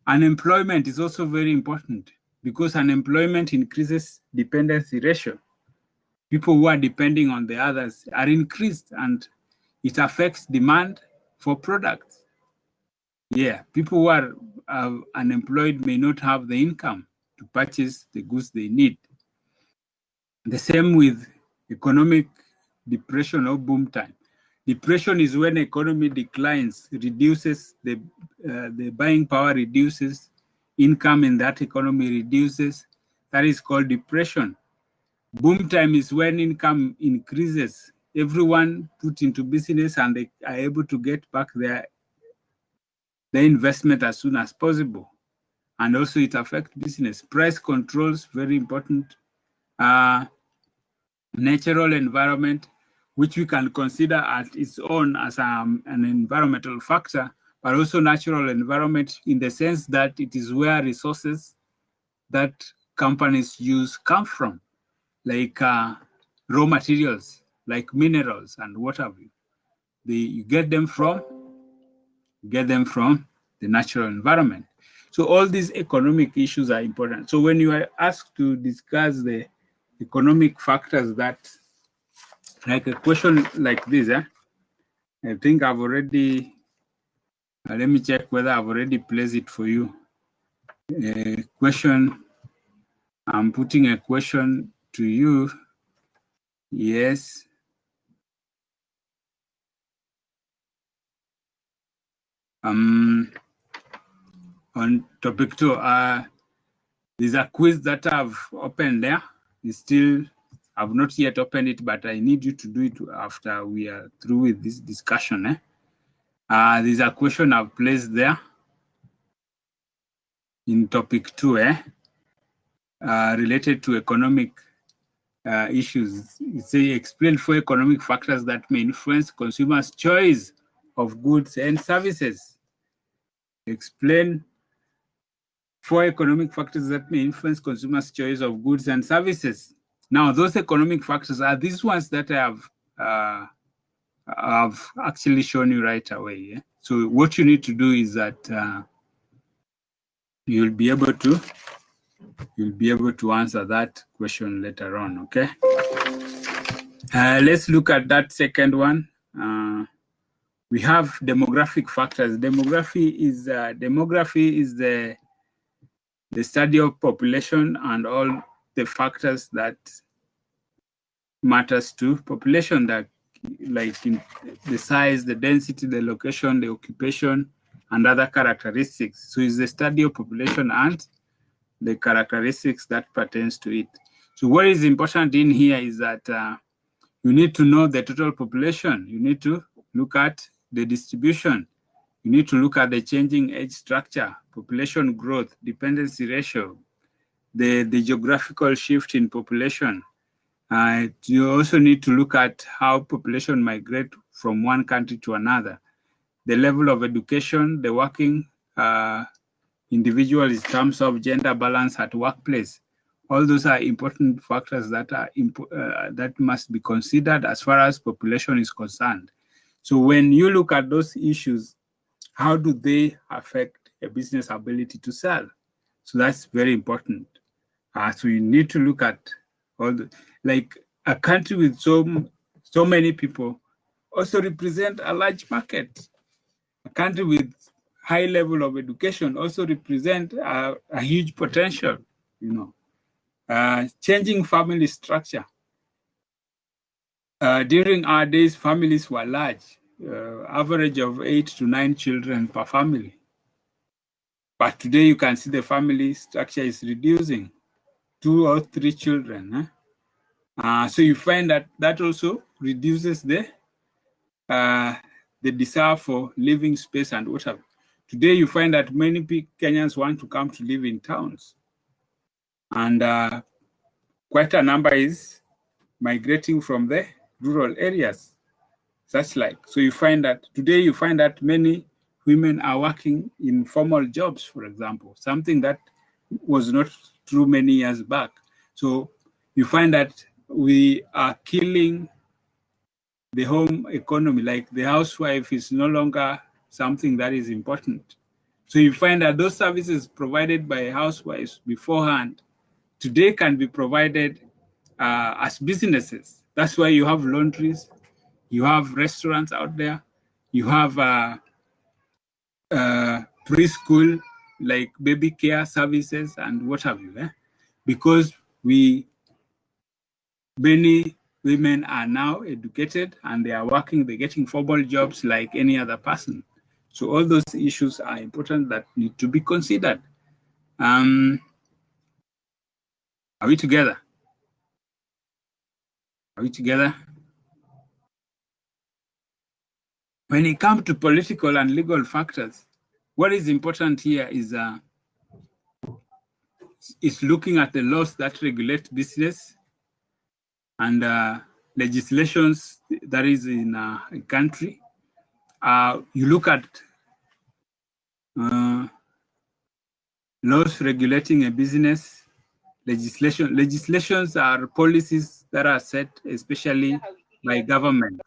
Unemployment is also very important because unemployment increases dependency ratio. People who are depending on the others are increased, and it affects demand for products. Yeah, people who are unemployed may not have the income to purchase the goods they need. The same with economic depression or boom time. Depression is when economy declines, reduces the buying power, reduces income in that economy reduces. That is called depression. Boom time is when income increases. Everyone put into business and they are able to get back their investment as soon as possible. And also it affects business. Price controls, very important. Natural environment, which we can consider as its own as an environmental factor, but also natural environment in the sense that it is where resources that companies use come from, like raw materials, like minerals and what have you. You get them from the natural environment. So all these economic issues are important. So when you are asked to discuss the economic factors that, like a question like this, I think I've already, let me check whether I've already placed it for you. A question, I'm putting a question to you. Yes. On topic 2, there's a quiz that I've opened there. I've not yet opened it, but I need you to do it after we are through with this discussion. There's a question I've placed there in topic 2. related to economic issues. It's explain 4 economic factors that may influence consumers' choice of goods and services. Explain 4 economic factors that may influence consumers' choice of goods and services. Now, those economic factors are these ones that I have actually shown you right away. Yeah? So what you need to do is that you'll be able to answer that question later on. Okay. Let's look at that second one. We have demographic factors. Demography is the study of population and all the factors that matters to population, that like in the size, the density, the location, the occupation, and other characteristics. So it's the study of population and the characteristics that pertains to it. So what is important in here is that you need to know the total population. You need to look at the distribution. You need to look at the changing age structure, population growth, dependency ratio, the geographical shift in population. You also need to look at how population migrate from one country to another, the level of education, the working individual in terms of gender balance at workplace. All those are important factors that are that must be considered as far as population is concerned. So when you look at those issues, how do they affect a business ability to sell? So that's very important. So you need to look at all the, like a country with so many people also represent a large market. A country with high level of education also represent a huge potential, you know. Changing family structure. During our days, families were large, average of 8 to 9 children per family. But today you can see the family structure is reducing, 2 or 3 children. So you find that also reduces the desire for living space and whatever. Today you find that many Kenyans want to come to live in towns. And quite a number is migrating from the rural areas, such like. So you find that today you find that many women are working in formal jobs, for example, something that was not true many years back. So you find that we are killing the home economy, like the housewife is no longer something that is important. So you find that those services provided by housewives beforehand today can be provided as businesses. That's why you have laundries, you have restaurants out there, you have preschool, like baby care services and what have you. Because many women are now educated and they are working, they're getting formal jobs like any other person. So all those issues are important that need to be considered. Are we together? Are we together? When it comes to political and legal factors, what is important here is looking at the laws that regulate business and legislations that is in a country. You look at laws regulating a business, legislations are policies that are set especially by government.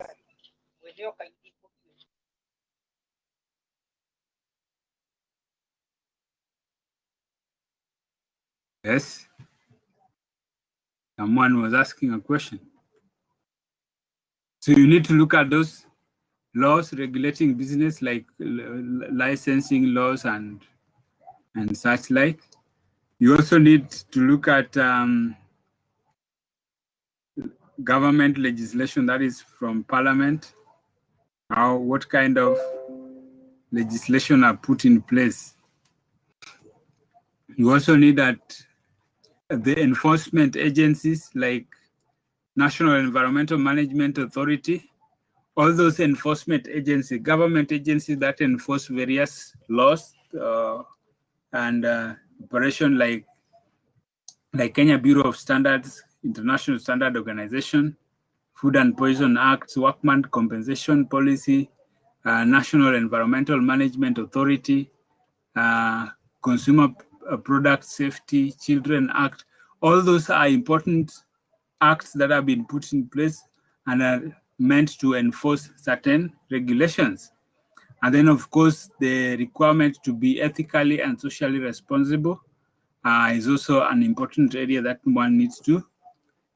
Yes, someone was asking a question. So you need to look at those laws regulating business, like licensing laws and such like. You also need to look at government legislation that is from parliament, what kind of legislation are put in place. You also need that the enforcement agencies like National Environmental Management Authority, all those enforcement agencies, government agencies that enforce various laws and operation like like Kenya Bureau of Standards, International Standard Organization, Food and Poison Act, Workman Compensation Policy, National Environmental Management Authority, Consumer Product Safety, Children Act. All those are important acts that have been put in place and are meant to enforce certain regulations. And then, of course, the requirement to be ethically and socially responsible is also an important area that one needs to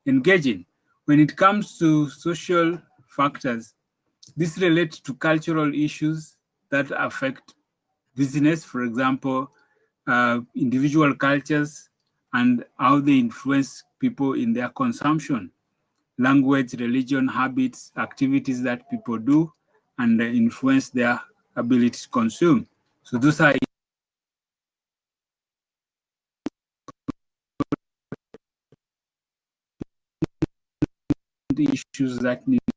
engage in. When it comes to social factors, this relates to cultural issues that affect business, for example, individual cultures and how they influence people in their consumption, language, religion, habits, activities that people do, and influence their ability to consume. So those are the issues that need to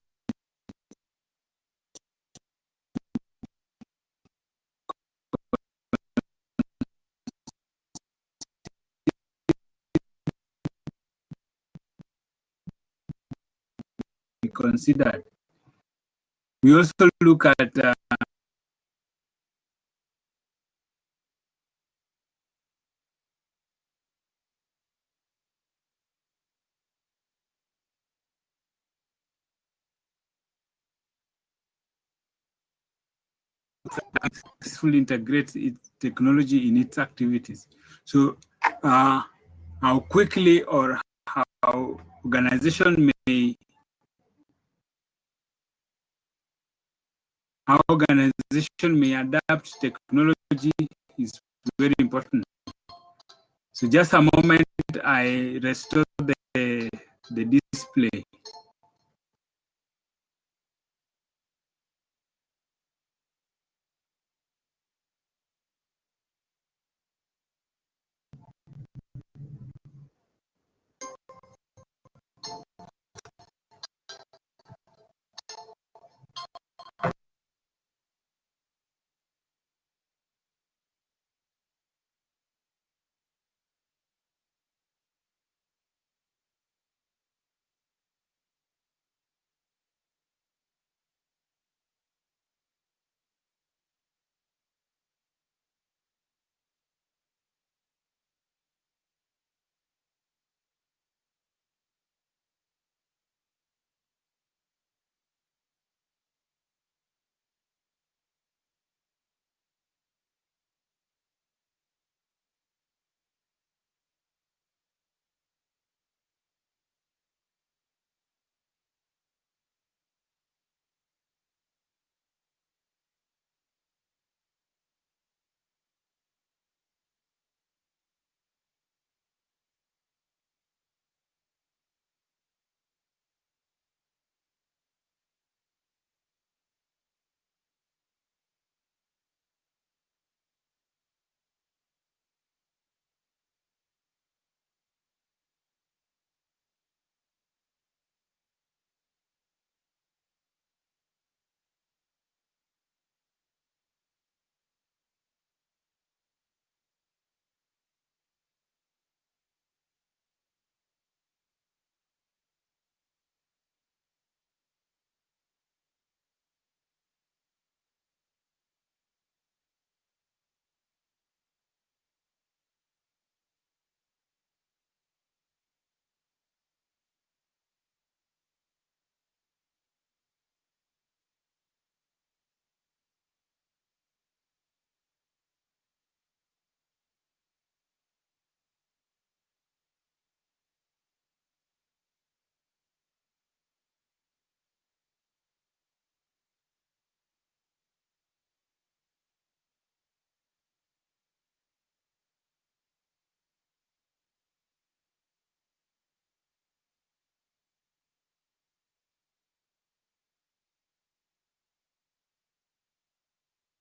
be considered. We also look at successfully integrate its technology in its activities. So how quickly or how organization may adapt technology is very important. So just a moment, I restore the display.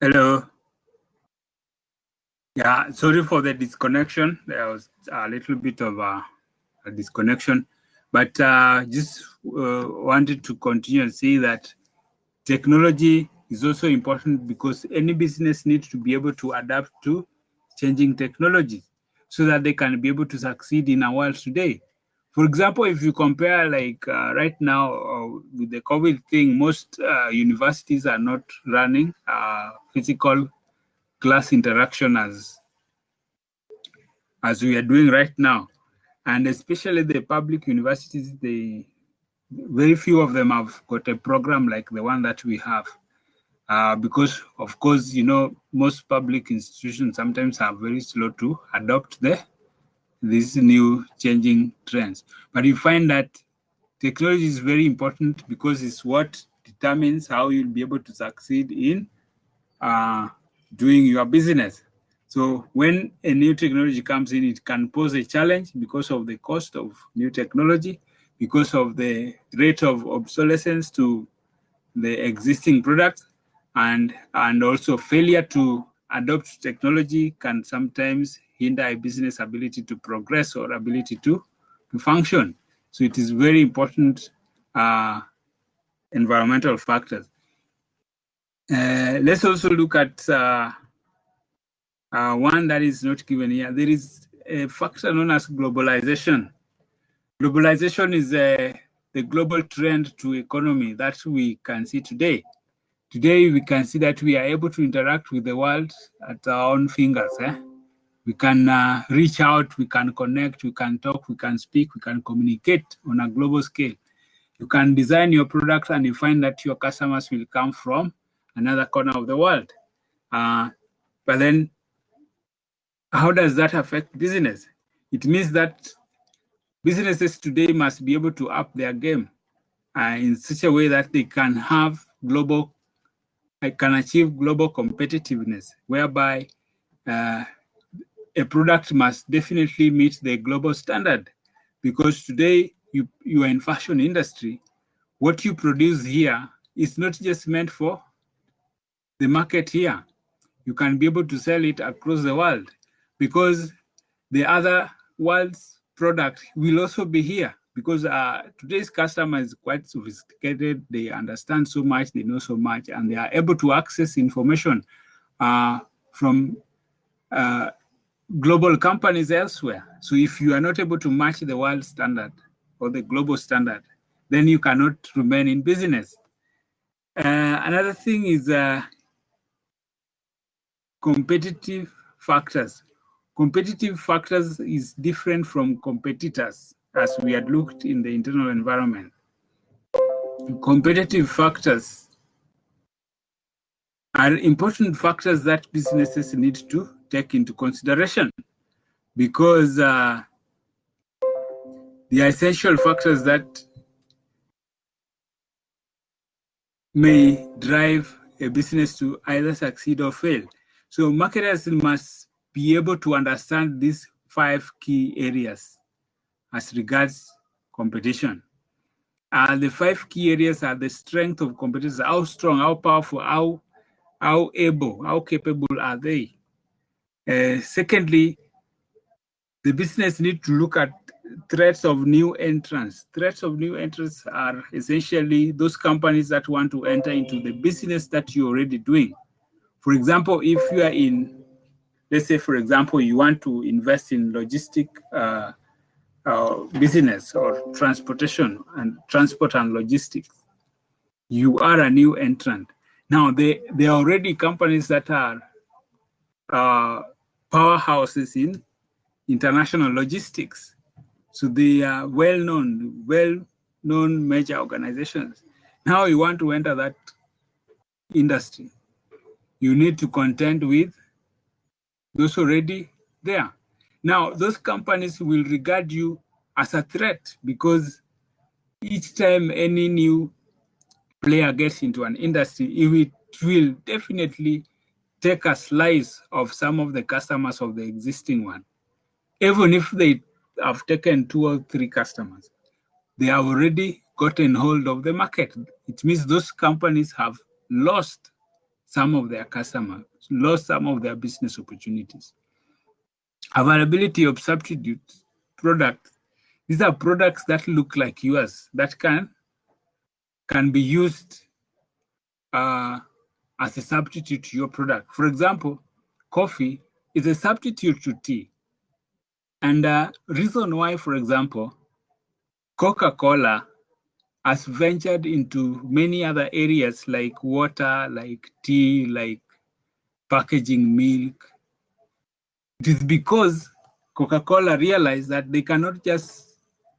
Hello. Yeah, sorry for the disconnection. There was a little bit of a disconnection, but just wanted to continue and say that technology is also important because any business needs to be able to adapt to changing technologies. so that they can be able to succeed in our world today. For example, if you compare like right now with the COVID thing, most universities are not running physical class interaction as we are doing right now. And especially the public universities, very few of them have got a program like the one that we have. Because, of course, most public institutions sometimes are very slow to adopt these new changing trends. But you find that technology is very important because it's what determines how you'll be able to succeed in doing your business. So when a new technology comes in, it can pose a challenge because of the cost of new technology, because of the rate of obsolescence to the existing products, and also failure to adopt technology can sometimes hinder a business ability to progress or ability to function. So it is very important environmental factors. Let's also look at one that is not given here. There is a factor known as globalization. Globalization is the global trend to economy that we can see today. Today, we can see that we are able to interact with the world at our own fingers. We can reach out, we can connect, we can talk, we can speak, we can communicate on a global scale. You can design your product and you find that your customers will come from another corner of the world. But then, how does that affect business? It means that businesses today must be able to up their game in such a way that they can have can achieve global competitiveness, whereby a product must definitely meet the global standard. Because today you are in fashion industry, what you produce here is not just meant for the market here. You can be able to sell it across the world because the other world's product will also be here, because today's customer is quite sophisticated. They understand so much, they know so much, and they are able to access information from global companies elsewhere. So if you are not able to match the world standard or the global standard, then you cannot remain in business. Another thing is competitive factors. Competitive factors is different from competitors, as we had looked in the internal environment. Competitive factors are important factors that businesses need to take into consideration, because they are essential factors that may drive a business to either succeed or fail. So marketers must be able to understand these 5 key areas as regards competition. The 5 key areas are the strength of competitors: how strong, how powerful, how able, how capable are they? Secondly, the business need to look at threats of new entrants. Threats of new entrants are essentially those companies that want to enter into the business that you're already doing. For example, if you are in, let's say, for example, you want to invest in logistic business or transportation and transport and logistics, you are a new entrant. Now, there are already companies that are powerhouses in international logistics. So they are well-known major organizations. Now you want to enter that industry, you need to contend with those already there. Now, those companies will regard you as a threat, because each time any new player gets into an industry, it will definitely take a slice of some of the customers of the existing one. Even if they have taken 2 or 3 customers, they have already gotten hold of the market. It means those companies have lost some of their customers, lost some of their business opportunities. Availability of substitute products. These are products that look like yours, that can be used as a substitute to your product. For example, coffee is a substitute to tea. And the reason why, for example, Coca-Cola has ventured into many other areas like water, like tea, like packaging milk, it is because Coca-Cola realized that they cannot just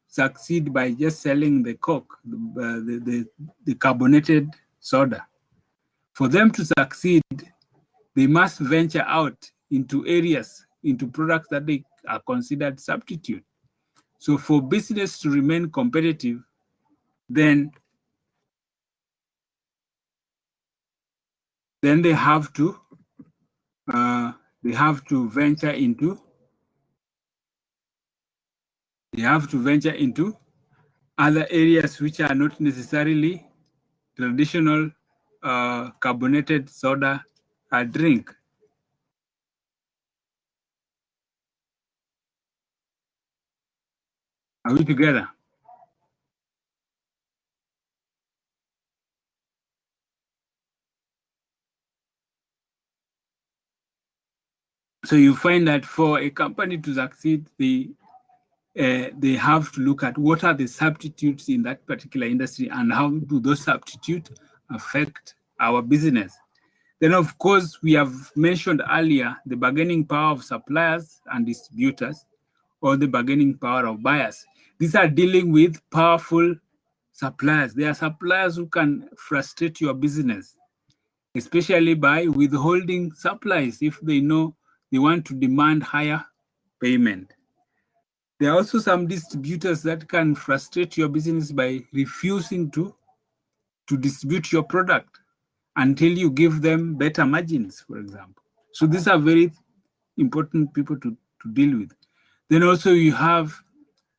succeed by just selling the Coke, the carbonated soda. For them to succeed, they must venture out into areas, into products that they are considered substitute. So for business to remain competitive, then they have to venture into other areas which are not necessarily traditional carbonated soda drink. Are we together? So you find that for a company to succeed, they have to look at what are the substitutes in that particular industry and how do those substitutes affect our business. Then, of course, we have mentioned earlier the bargaining power of suppliers and distributors, or the bargaining power of buyers. These are dealing with powerful suppliers. They are suppliers who can frustrate your business, especially by withholding supplies if they know they want to demand higher payment. There are also some distributors that can frustrate your business by refusing to distribute your product until you give them better margins, for example. So these are very important people to deal with. Then also you have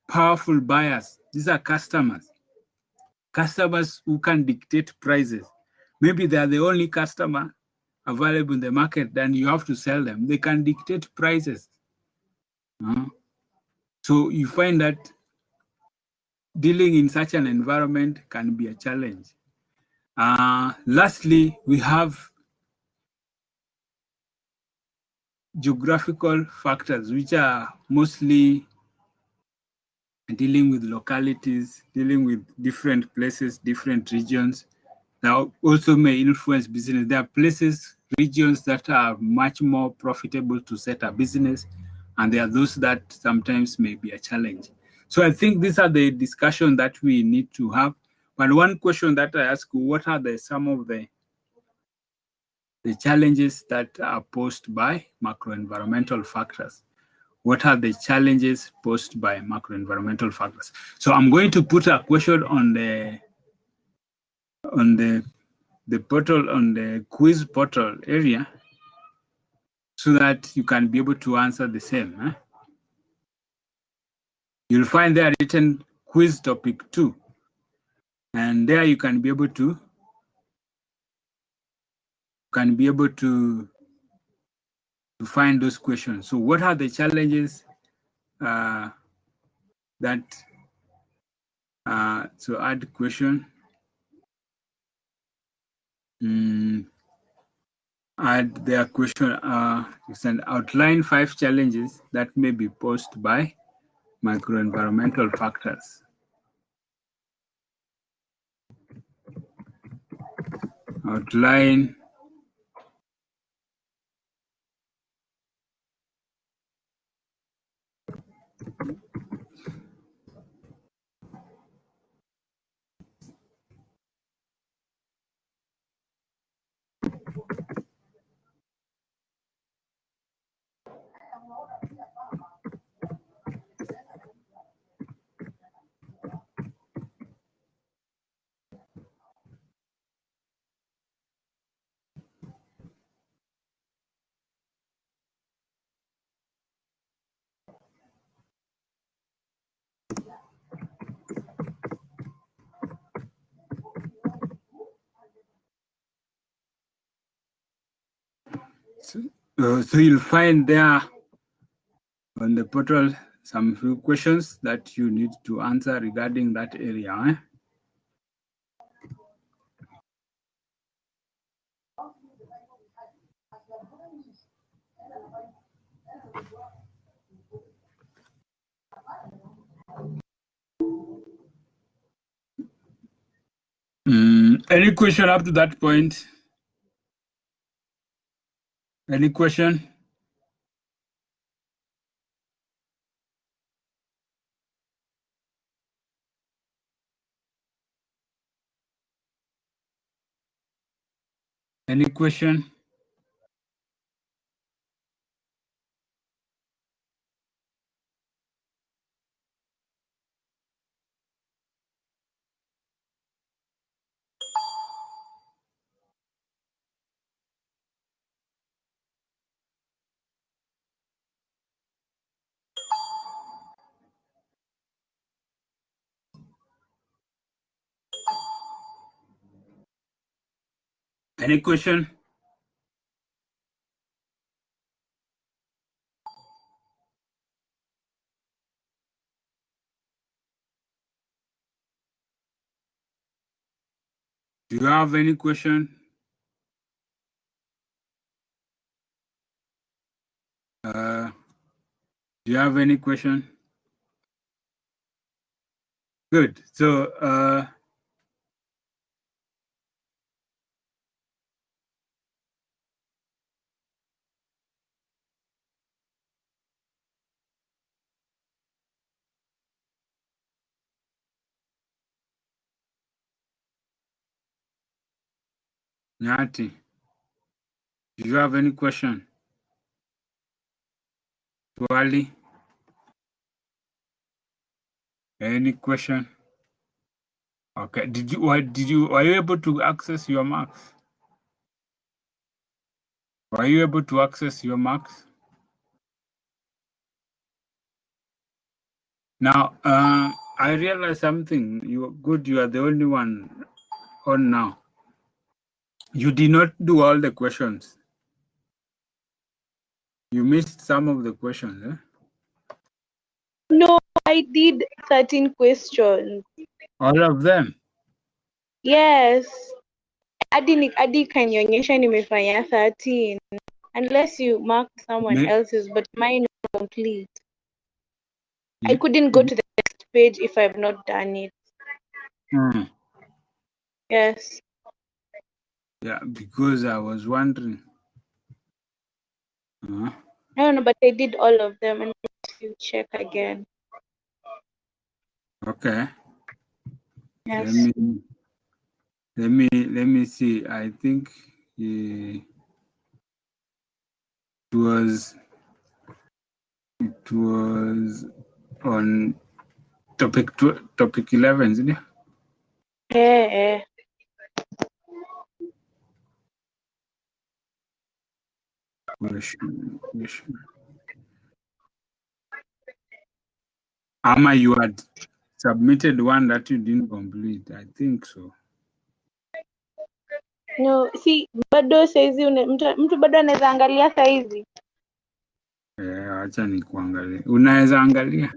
powerful buyers. These are customers who can dictate prices. Maybe they are the only customer available in the market, then you have to sell them. They can dictate prices. So you find that dealing in such an environment can be a challenge. Lastly, we have geographical factors, which are mostly dealing with localities, dealing with different places, different regions. That also may influence business. There are places, regions that are much more profitable to set a business, and there are those that sometimes may be a challenge. So I think these are the discussion that we need to have. But one question that I ask, what are some of the challenges that are posed by macro-environmental factors? What are the challenges posed by macro-environmental factors? So I'm going to put a question on the portal, on the quiz portal area, so that you can be able to answer the same. You'll find there written quiz topic 2, and there you can be able to find those questions. So what are the challenges so add question. Add their question. You can outline 5 challenges that may be posed by microenvironmental factors. Outline so you'll find there on the portal some few questions that you need to answer regarding that area. Any question up to that point? Any question? Any question? Any question? Do you have any question? Do you have any question? Good. So Nyati, do you have any question? Wali, any question? Okay. Were you able to access your marks? Were you able to access your marks? Now, I realized something. You are the only one on now. You did not do all the questions. You missed some of the questions, eh? No, I did 13 questions. All of them. Yes. Hadi kanionyesha nimefanya 13. Unless you marked someone else's, but mine was complete. I couldn't go to the next page if I've not done it. Yes. Yeah, because I was wondering. No, but I did all of them, and if you check again. Okay. Yes. Let me see. I think it was on topic 11, isn't it? Yeah. Question. Ama, you had submitted one that you didn't complete. I think so. No, see, bado saizi mtu bado anaweza angalia saizi. Acha nikuangalie. Unaweza angalia?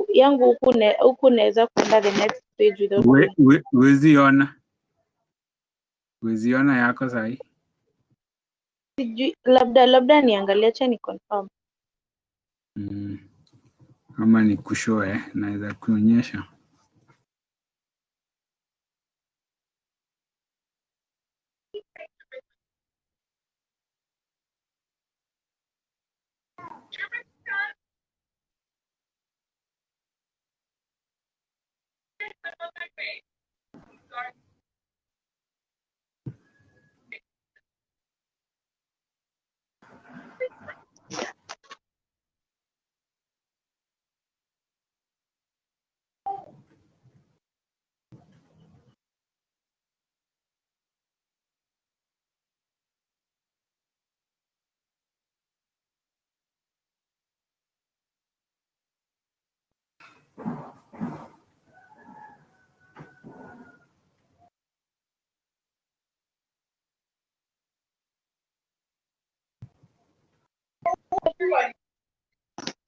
Yangu huku naweza kuenda the next page without Weziona yako sahi? sijui, labda niangalia, acha ni confirm. Kama ni kushoe naweza kuonyesha.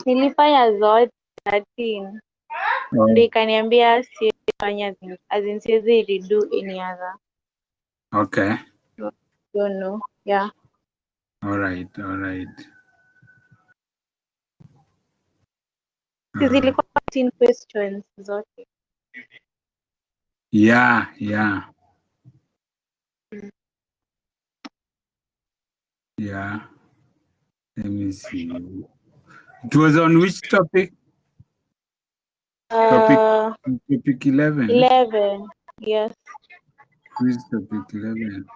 Nilifanya zote 13. Ndio ikaniambia siwezi fanya, siwezi redo any other. Okay. Don't know. Yeah. All right. Zilikuwa 13 questions zote. Yeah. Let me see. It was on which topic? Topic 11. 11. Yes. Which topic 11?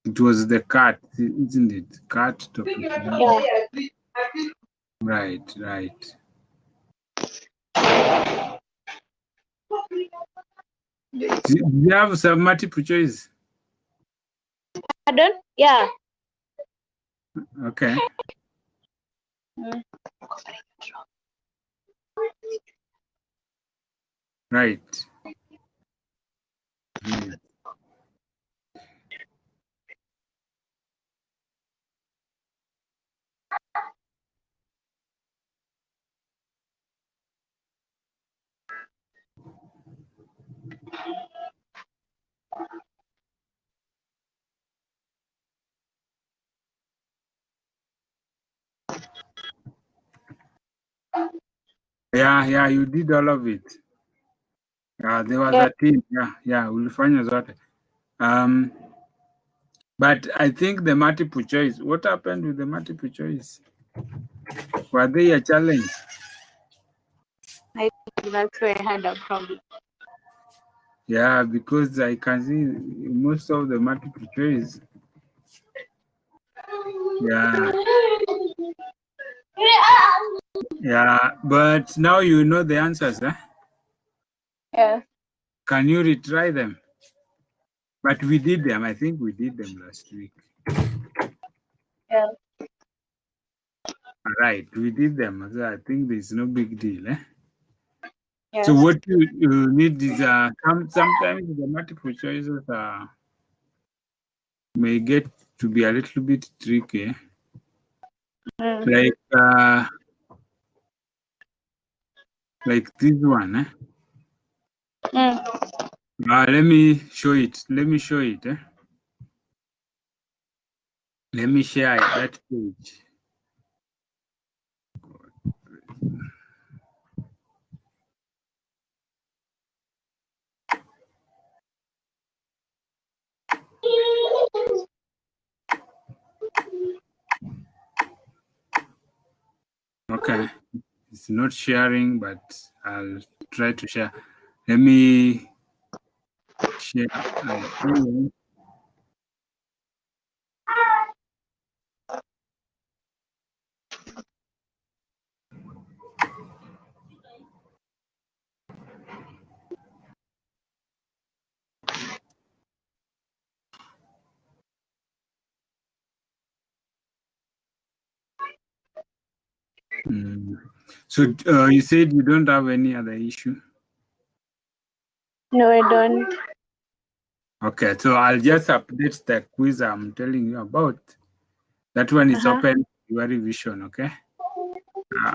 It was the cat, isn't it? Cat topic 11. Yeah. Right. Do you have some multiple choice? Pardon? Yeah. Okay. Right. Yeah, you did all of it. There was a team. Yeah, ulifanya zote. But I think the multiple choice, what happened with the multiple choice? Were they a challenge? I think that's where I had a problem. Yeah, because I can see most of the multiple choice. Yeah, but now you know the answers, eh? Yeah. Can you retry them? But we did them. I think we did them last week. Yeah. Right, we did them. So I think there's no big deal, eh? Yes. So what you need is sometimes the multiple choices may get to be a little bit tricky. Like this one, eh? Let me show it. Eh? Let me share that page. Okay, it's not sharing, but I'll try to share. Let me share. So you said you don't have any other issue? No, I don't. Okay, so I'll just update the quiz I'm telling you about. That one is open to your revision, okay?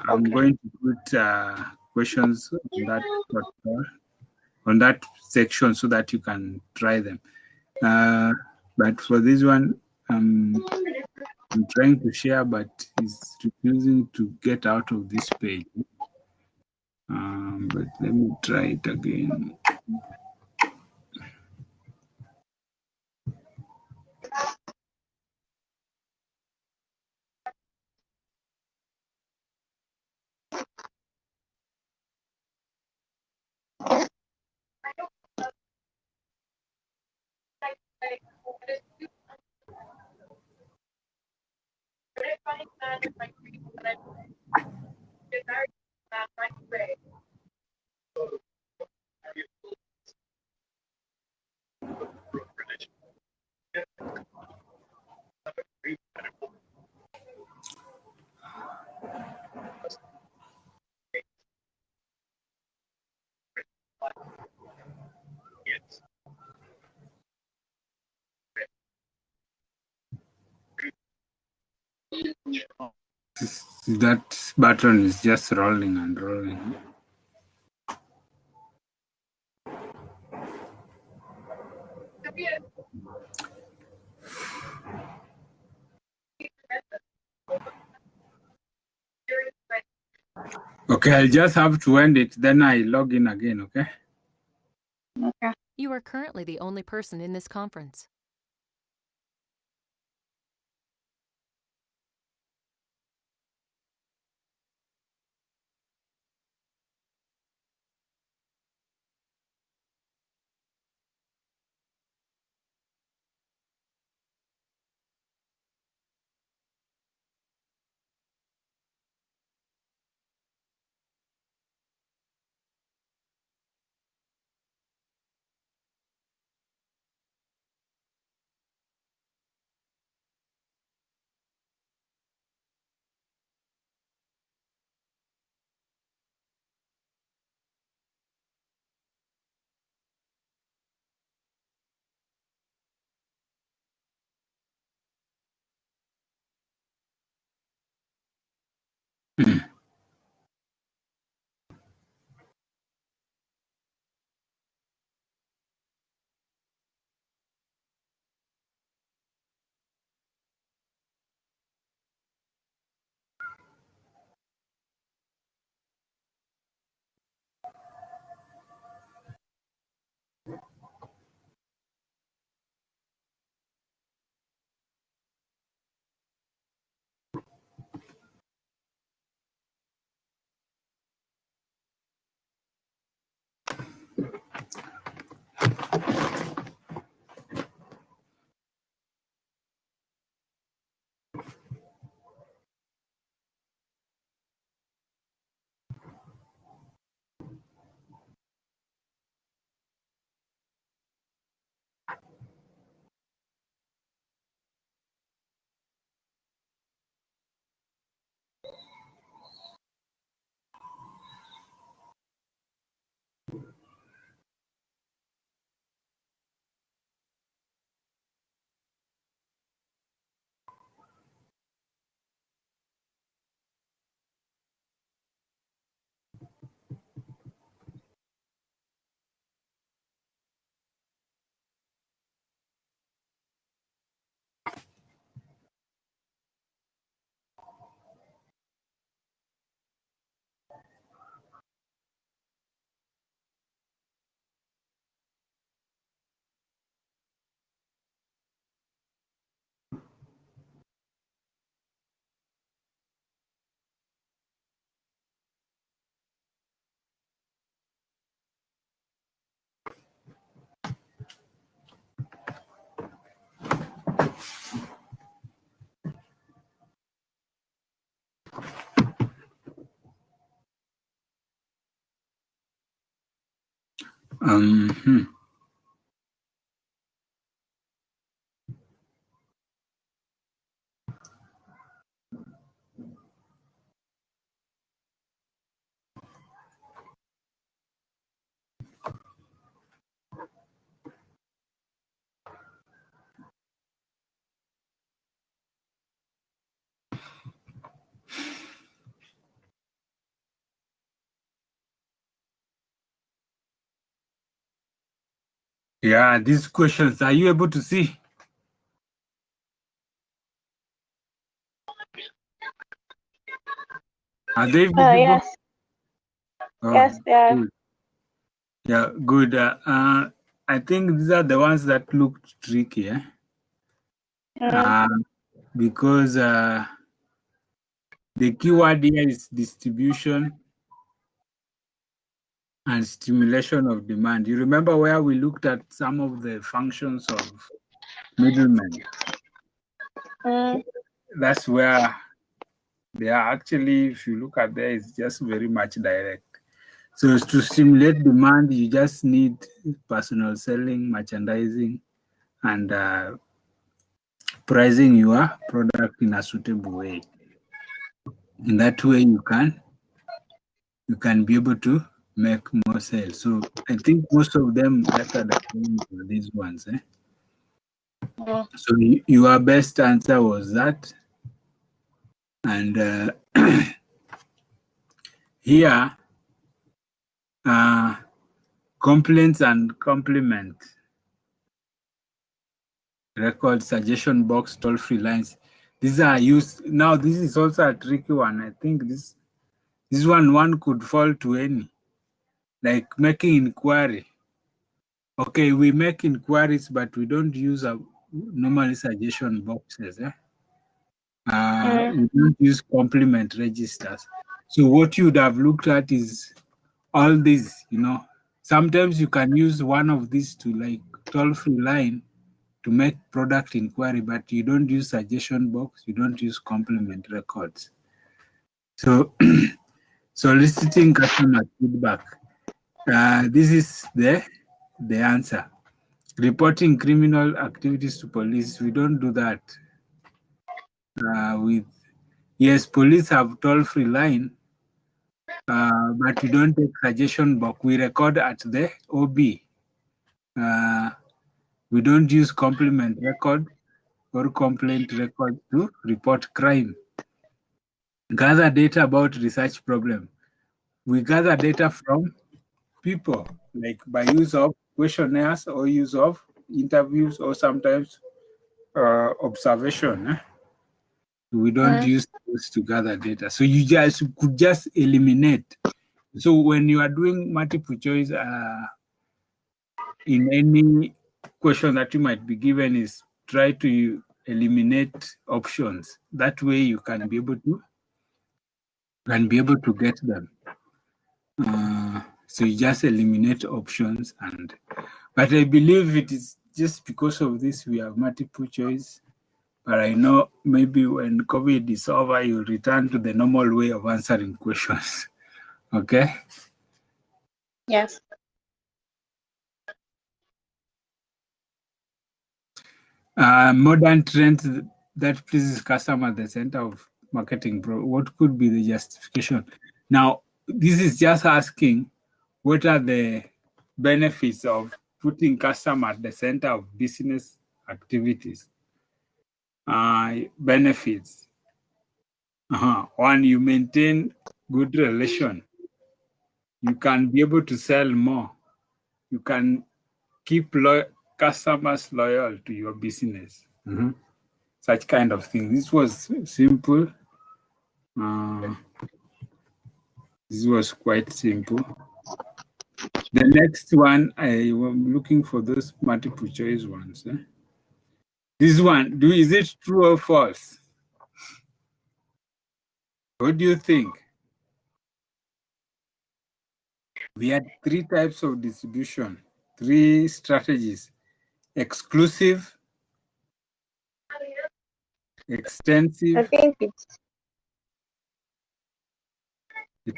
I'm going to put questions on that section so that you can try them. But for this one, I'm trying to share, but it's refusing to get out of this page. But let me try it again. That button is just rolling and rolling. Okay, I'll just have to end it, then I log in again, okay? You are currently the only person in this conference. Hmm. Yeah, these questions, are you able to see? Are they visible? Yes. Oh, Yes, they are. good. Yeah, good. I think these are the ones that look tricky, because the keyword here is distribution and stimulation of demand. You remember where we looked at some of the functions of middlemen? That's where they are actually, if you look at there, it's just very much direct. So to stimulate demand, you just need personal selling, merchandising, and pricing your product in a suitable way. In that way, you can be able to make more sales. So I think most of them that are these ones. So your best answer was that, and here, complaints and compliment, record, suggestion box, toll-free lines. These are used now. This is also a tricky one. I think this one could fall to any, like making inquiry. Okay, we make inquiries, but we don't use normally suggestion boxes. We don't use complement registers. So what you would have looked at is all these, sometimes you can use one of these to like toll-free line to make product inquiry, but you don't use suggestion box, you don't use complement records. So soliciting customer feedback. This is the answer. Reporting criminal activities to police, we don't do that. Yes, police have toll-free line, but we don't take suggestion box. We record at the OB. We don't use complement record or complaint record to report crime. Gather data about research problem. We gather data from people, like by use of questionnaires or use of interviews or sometimes observation. We don't use those to gather data. So you could just eliminate. So when you are doing multiple choice in any question that you might be given, is try to eliminate options. That way you can be able to get them. So you just eliminate options, but I believe it is just because of this we have multiple choice. But I know maybe when COVID is over, you'll return to the normal way of answering questions. Okay? Yes. Modern trends that pleases customer at the center of marketing. What could be the justification? Now, this is just asking what are the benefits of putting customer at the center of business activities. Benefits. One, you maintain good relation. You can be able to sell more. You can keep customers loyal to your business. Such kind of thing. This was simple. This was quite simple. The next one, I am looking for those multiple choice ones. This one, is it true or false? What do you think? We had 3 types of distribution, 3 strategies: exclusive, extensive. I think it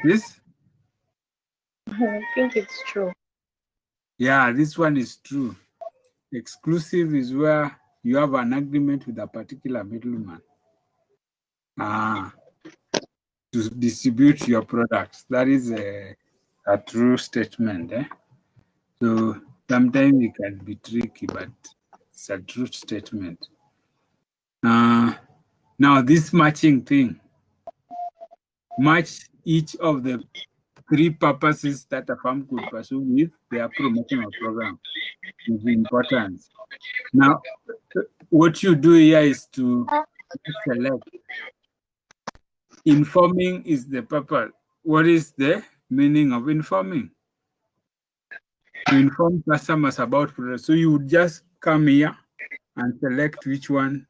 is? I think it's true. Yeah, this one is true. Exclusive is where you have an agreement with a particular middleman to distribute your products. That is a true statement. So sometimes it can be tricky, but it's a true statement. Now this matching thing, match each of the 3 purposes that a firm could pursue with their promotional program is important. Now, what you do here is to select. Informing is the purpose. What is the meaning of informing? To inform customers about products. So you would just come here and select which one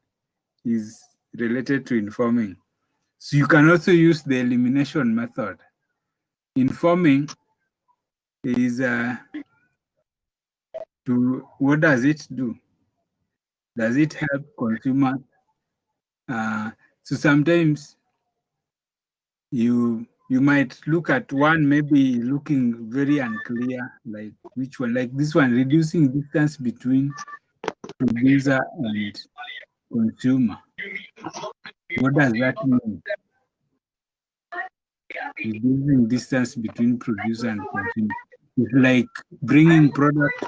is related to informing. So you can also use the elimination method. Informing is what does it do? Does it help consumers? So sometimes you might look at one, maybe looking very unclear, like which one, like this one, reducing distance between producer and consumer. What does that mean? Reducing distance between producer and consumer. It's like bringing product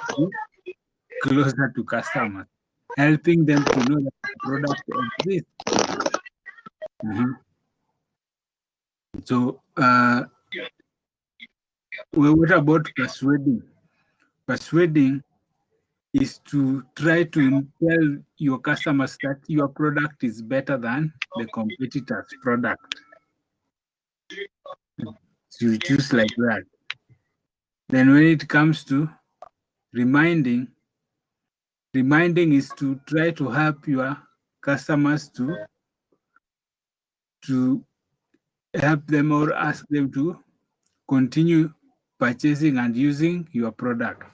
closer to customers, helping them to know that the product exists. So, what about persuading? Persuading is to try to tell your customers that your product is better than the competitor's product. So you choose like that. Then when it comes to Reminding is to try to help your customers to help them or ask them to continue purchasing and using your product.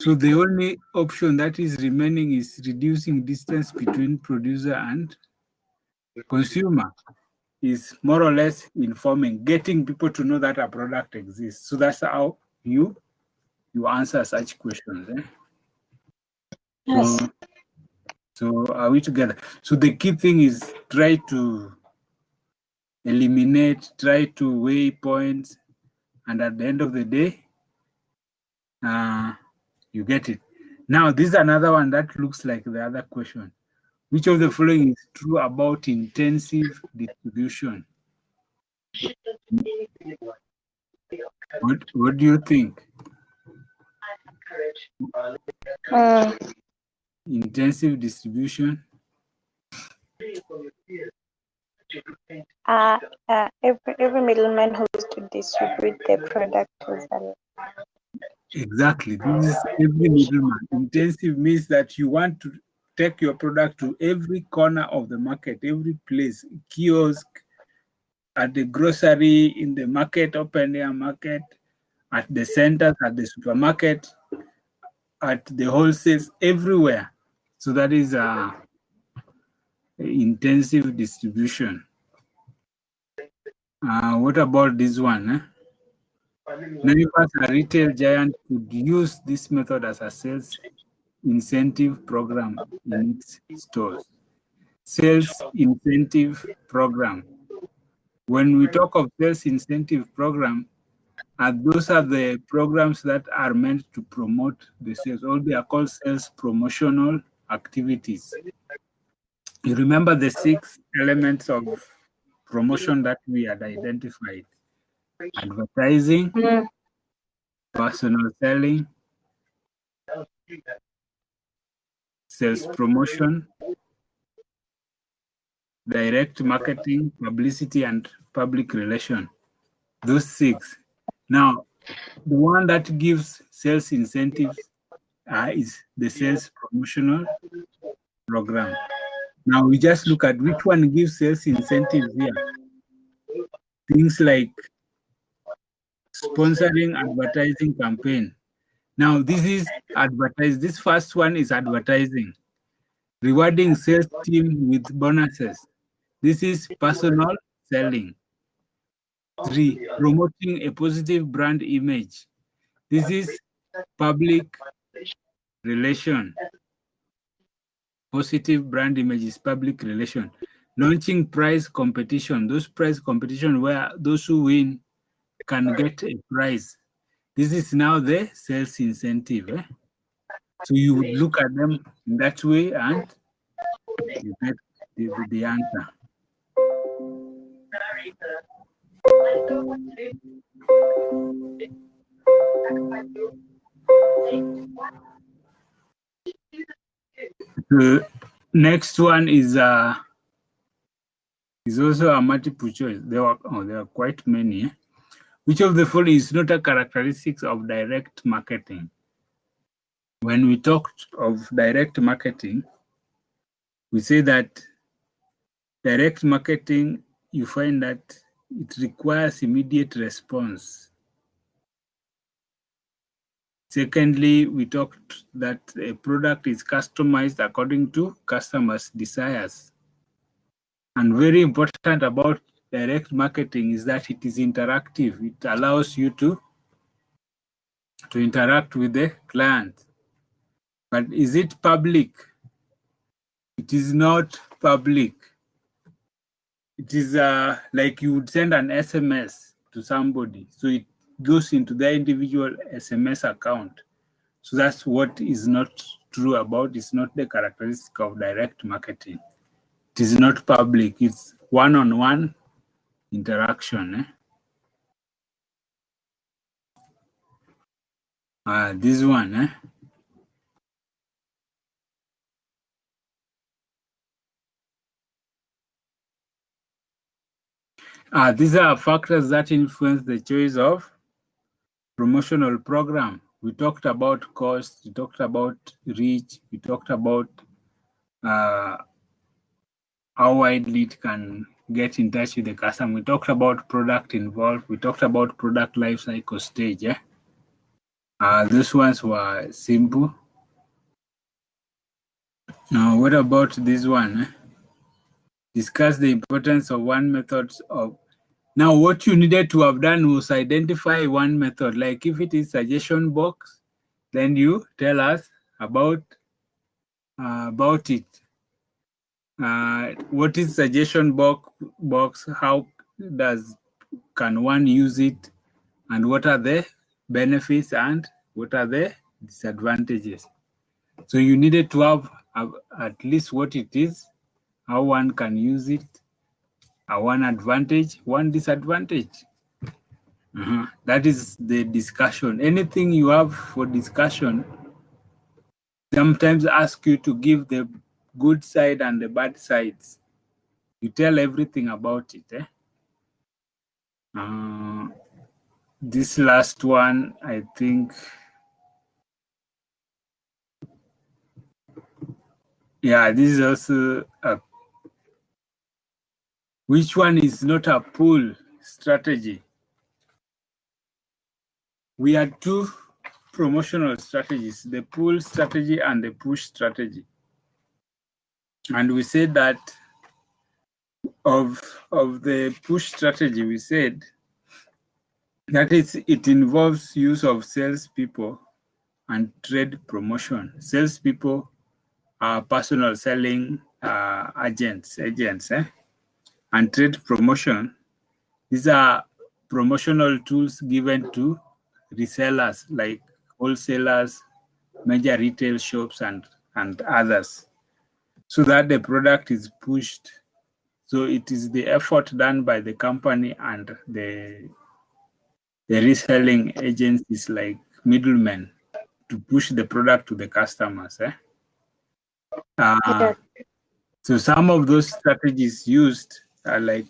So the only option that is remaining is reducing distance between producer and consumer, is more or less informing, getting people to know that a product exists. So that's how you answer such questions. Yes. So are we together? So the key thing is try to eliminate, try to weigh points, and at the end of the day, you get it. Now, this is another one that looks like the other question. Which of the following is true about intensive distribution? What do you think? Intensive distribution? Every middleman who is to distribute the product is allowed. Exactly. This is every middleman. Intensive means that you want to take your product to every corner of the market, every place, kiosk, at the grocery, in the market, open air market, at the centers, at the supermarket, at the wholesales, everywhere. So that is intensive distribution. What about this one? Many of us, a retail giant, could use this method as a sales incentive program in its stores. Sales incentive program. When we talk of sales incentive program, those are the programs that are meant to promote the sales, or they are called sales promotional activities. You remember the 6 elements of promotion that we had identified: advertising, personal selling, sales promotion, direct marketing, publicity, and public relation. Those 6. Now, the one that gives sales incentives is the sales promotional program. Now, we just look at which one gives sales incentives here. Things like sponsoring advertising campaign. Now, this is advertise. This first one is advertising. Rewarding sales team with bonuses. This is personal selling. 3, promoting a positive brand image. This is public relation. Positive brand image is public relation. Launching prize competition. Those prize competition where those who win can get a prize. This is now the sales incentive. So you would look at them in that way and you get the answer. The next one is also a multiple choice. There are quite many. Which of the following is not a characteristic of direct marketing? When we talked of direct marketing, we say that direct marketing, you find that it requires immediate response. Secondly, we talked that a product is customized according to customers' desires. And very important about direct marketing is that it is interactive. It allows you to interact with the client. But is it public? It is not public. It is like you would send an SMS to somebody. So it goes into their individual SMS account. So that's what is not true about. It's not the characteristic of direct marketing. It is not public. It's one-on-one interaction. This one. These are factors that influence the choice of promotional program. We talked about cost, we talked about reach, we talked about how widely it can get in touch with the customer. We talked about product involved, we talked about product life cycle stage. Those ones were simple. Now, what about this one? Discuss the importance of one method of. Now, what you needed to have done was identify one method. Like if it is suggestion box, then you tell us about it. What is suggestion box? How can one use it? And what are the benefits and what are the disadvantages? So you needed to have at least what it is, how one can use it, one advantage, one disadvantage. That is the discussion. Anything you have for discussion, sometimes ask you to give the good side and the bad sides. You tell everything about it. This last one, I think, yeah, this is also which one is not a pull strategy? We had two promotional strategies, the pull strategy and the push strategy. And we said that of the push strategy, we said that it involves use of salespeople and trade promotion. Salespeople are personal selling agents, and trade promotion. These are promotional tools given to resellers like wholesalers, major retail shops, and others, so that the product is pushed. So it is the effort done by the company and the reselling agencies like middlemen to push the product to the customers. So some of those strategies used are like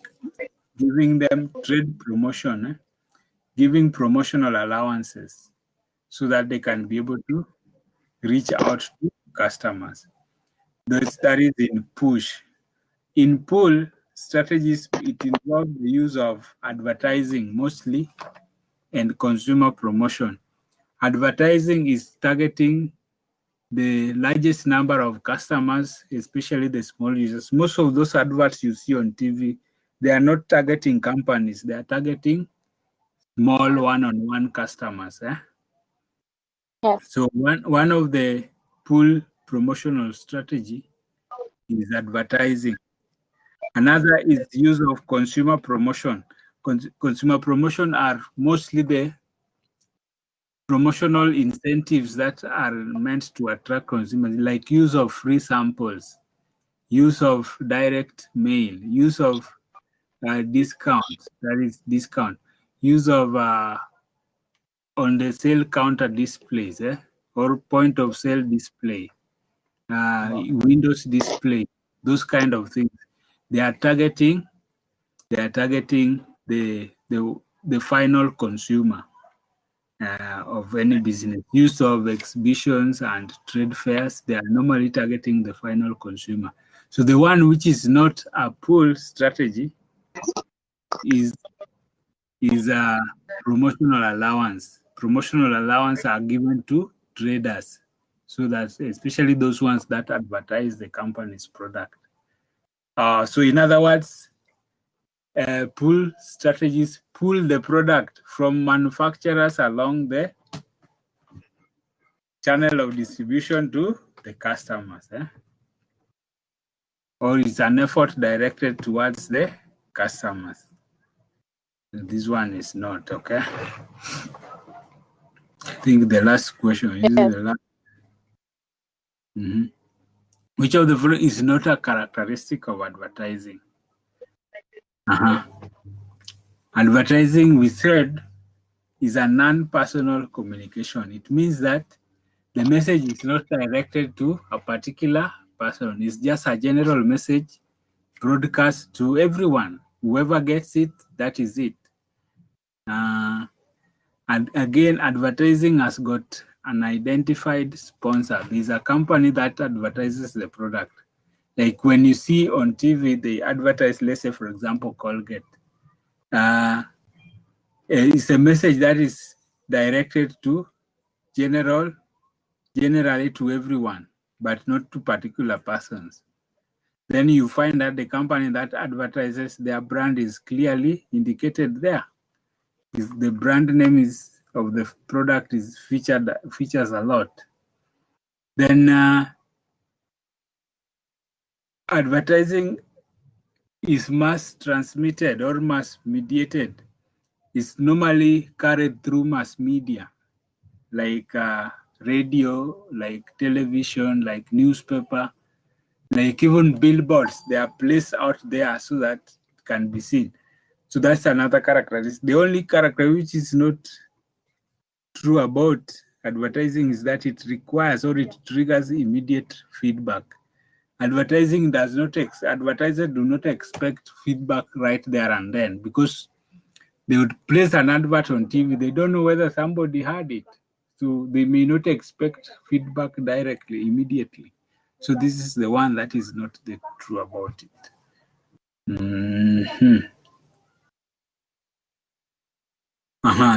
giving them trade promotion, giving promotional allowances so that they can be able to reach out to customers. That is in push. In pull strategies, it involves the use of advertising mostly and consumer promotion. Advertising is targeting the largest number of customers, especially the small users. Most of those adverts you see on TV, they are not targeting companies, they are targeting small one-on-one customers. Yes. So one of the pull promotional strategy is advertising. Another is use of consumer promotion. Consumer promotion are mostly the promotional incentives that are meant to attract consumers, like use of free samples, use of direct mail, use of discounts, that is discount, use of on the sale counter displays, or point of sale display, windows display, those kind of things. They are targeting the final consumer of any business. Use of exhibitions and trade fairs, they are normally targeting the final consumer. So the one which is not a pull strategy is a promotional allowance. Promotional allowance are given to traders, so that especially those ones that advertise the company's product. So in other words, pull strategies pull the product from manufacturers along the channel of distribution to the customers. Or it's an effort directed towards the customers. This one is not, okay? I think the last question is the last. Which of the following is not a characteristic of advertising? Advertising, we said, is a non-personal communication. It means that the message is not directed to a particular person. It's just a general message broadcast to everyone. Whoever gets it, that is it. And again, advertising has got an identified sponsor. There's a company that advertises the product. Like when you see on TV, they advertise, let's say, for example, Colgate. It's a message that is directed to generally to everyone, but not to particular persons. Then you find that the company that advertises their brand is clearly indicated there. The brand name of the product is features a lot. Then advertising is mass transmitted or mass mediated. It's normally carried through mass media, like radio, like television, like newspaper, like even billboards. They are placed out there so that it can be seen. So that's another characteristic. The only character which is not true about advertising is that it requires or it triggers immediate feedback. Advertising does not advertisers do not expect feedback right there and then, because they would place an advert on TV. They don't know whether somebody heard it. So they may not expect feedback directly, immediately. So this is the one that is not the true about it.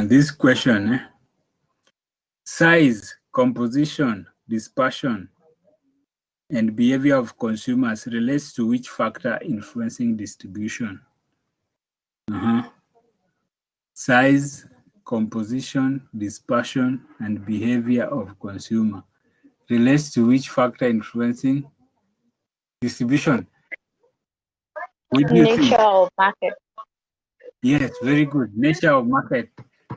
This question, size, composition, dispersion, and behavior of consumers relates to which factor influencing distribution? Size, composition, dispersion, and behavior of consumer relates to which factor influencing distribution? What do you think? Nature of market. Yes, very good. Nature of market.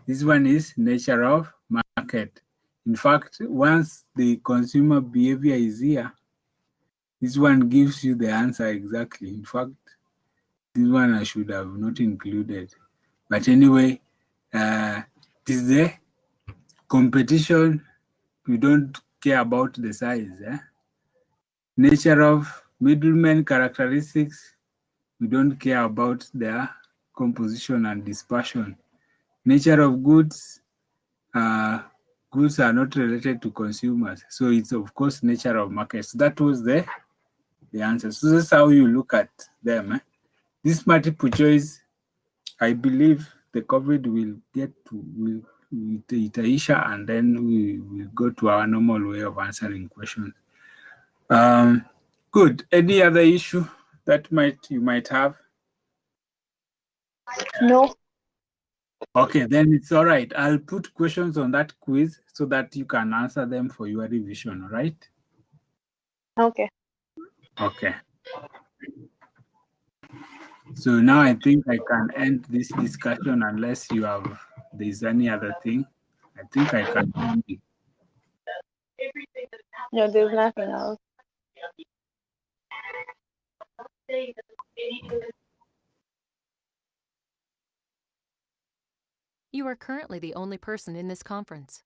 This one is nature of market. In fact, once the consumer behavior is here, this one gives you the answer exactly. In fact, this one I should have not included. But anyway, it is the competition. We don't care about the size. Nature of middlemen characteristics. We don't care about their composition and dispersion. Nature of goods. Goods are not related to consumers. So it's, of course, nature of markets. That was the answer. So that's how you look at them. This multiple choice, I believe the COVID will get to Itaisha, and then we will go to our normal way of answering questions. Good. Any other issue that you might have? No. Okay, then it's all right. I'll put questions on that quiz so that you can answer them for your revision, all right? Okay. Okay. So now I think I can end this discussion unless there's any other thing. I think I can end it. No, there's nothing else. You are currently the only person in this conference.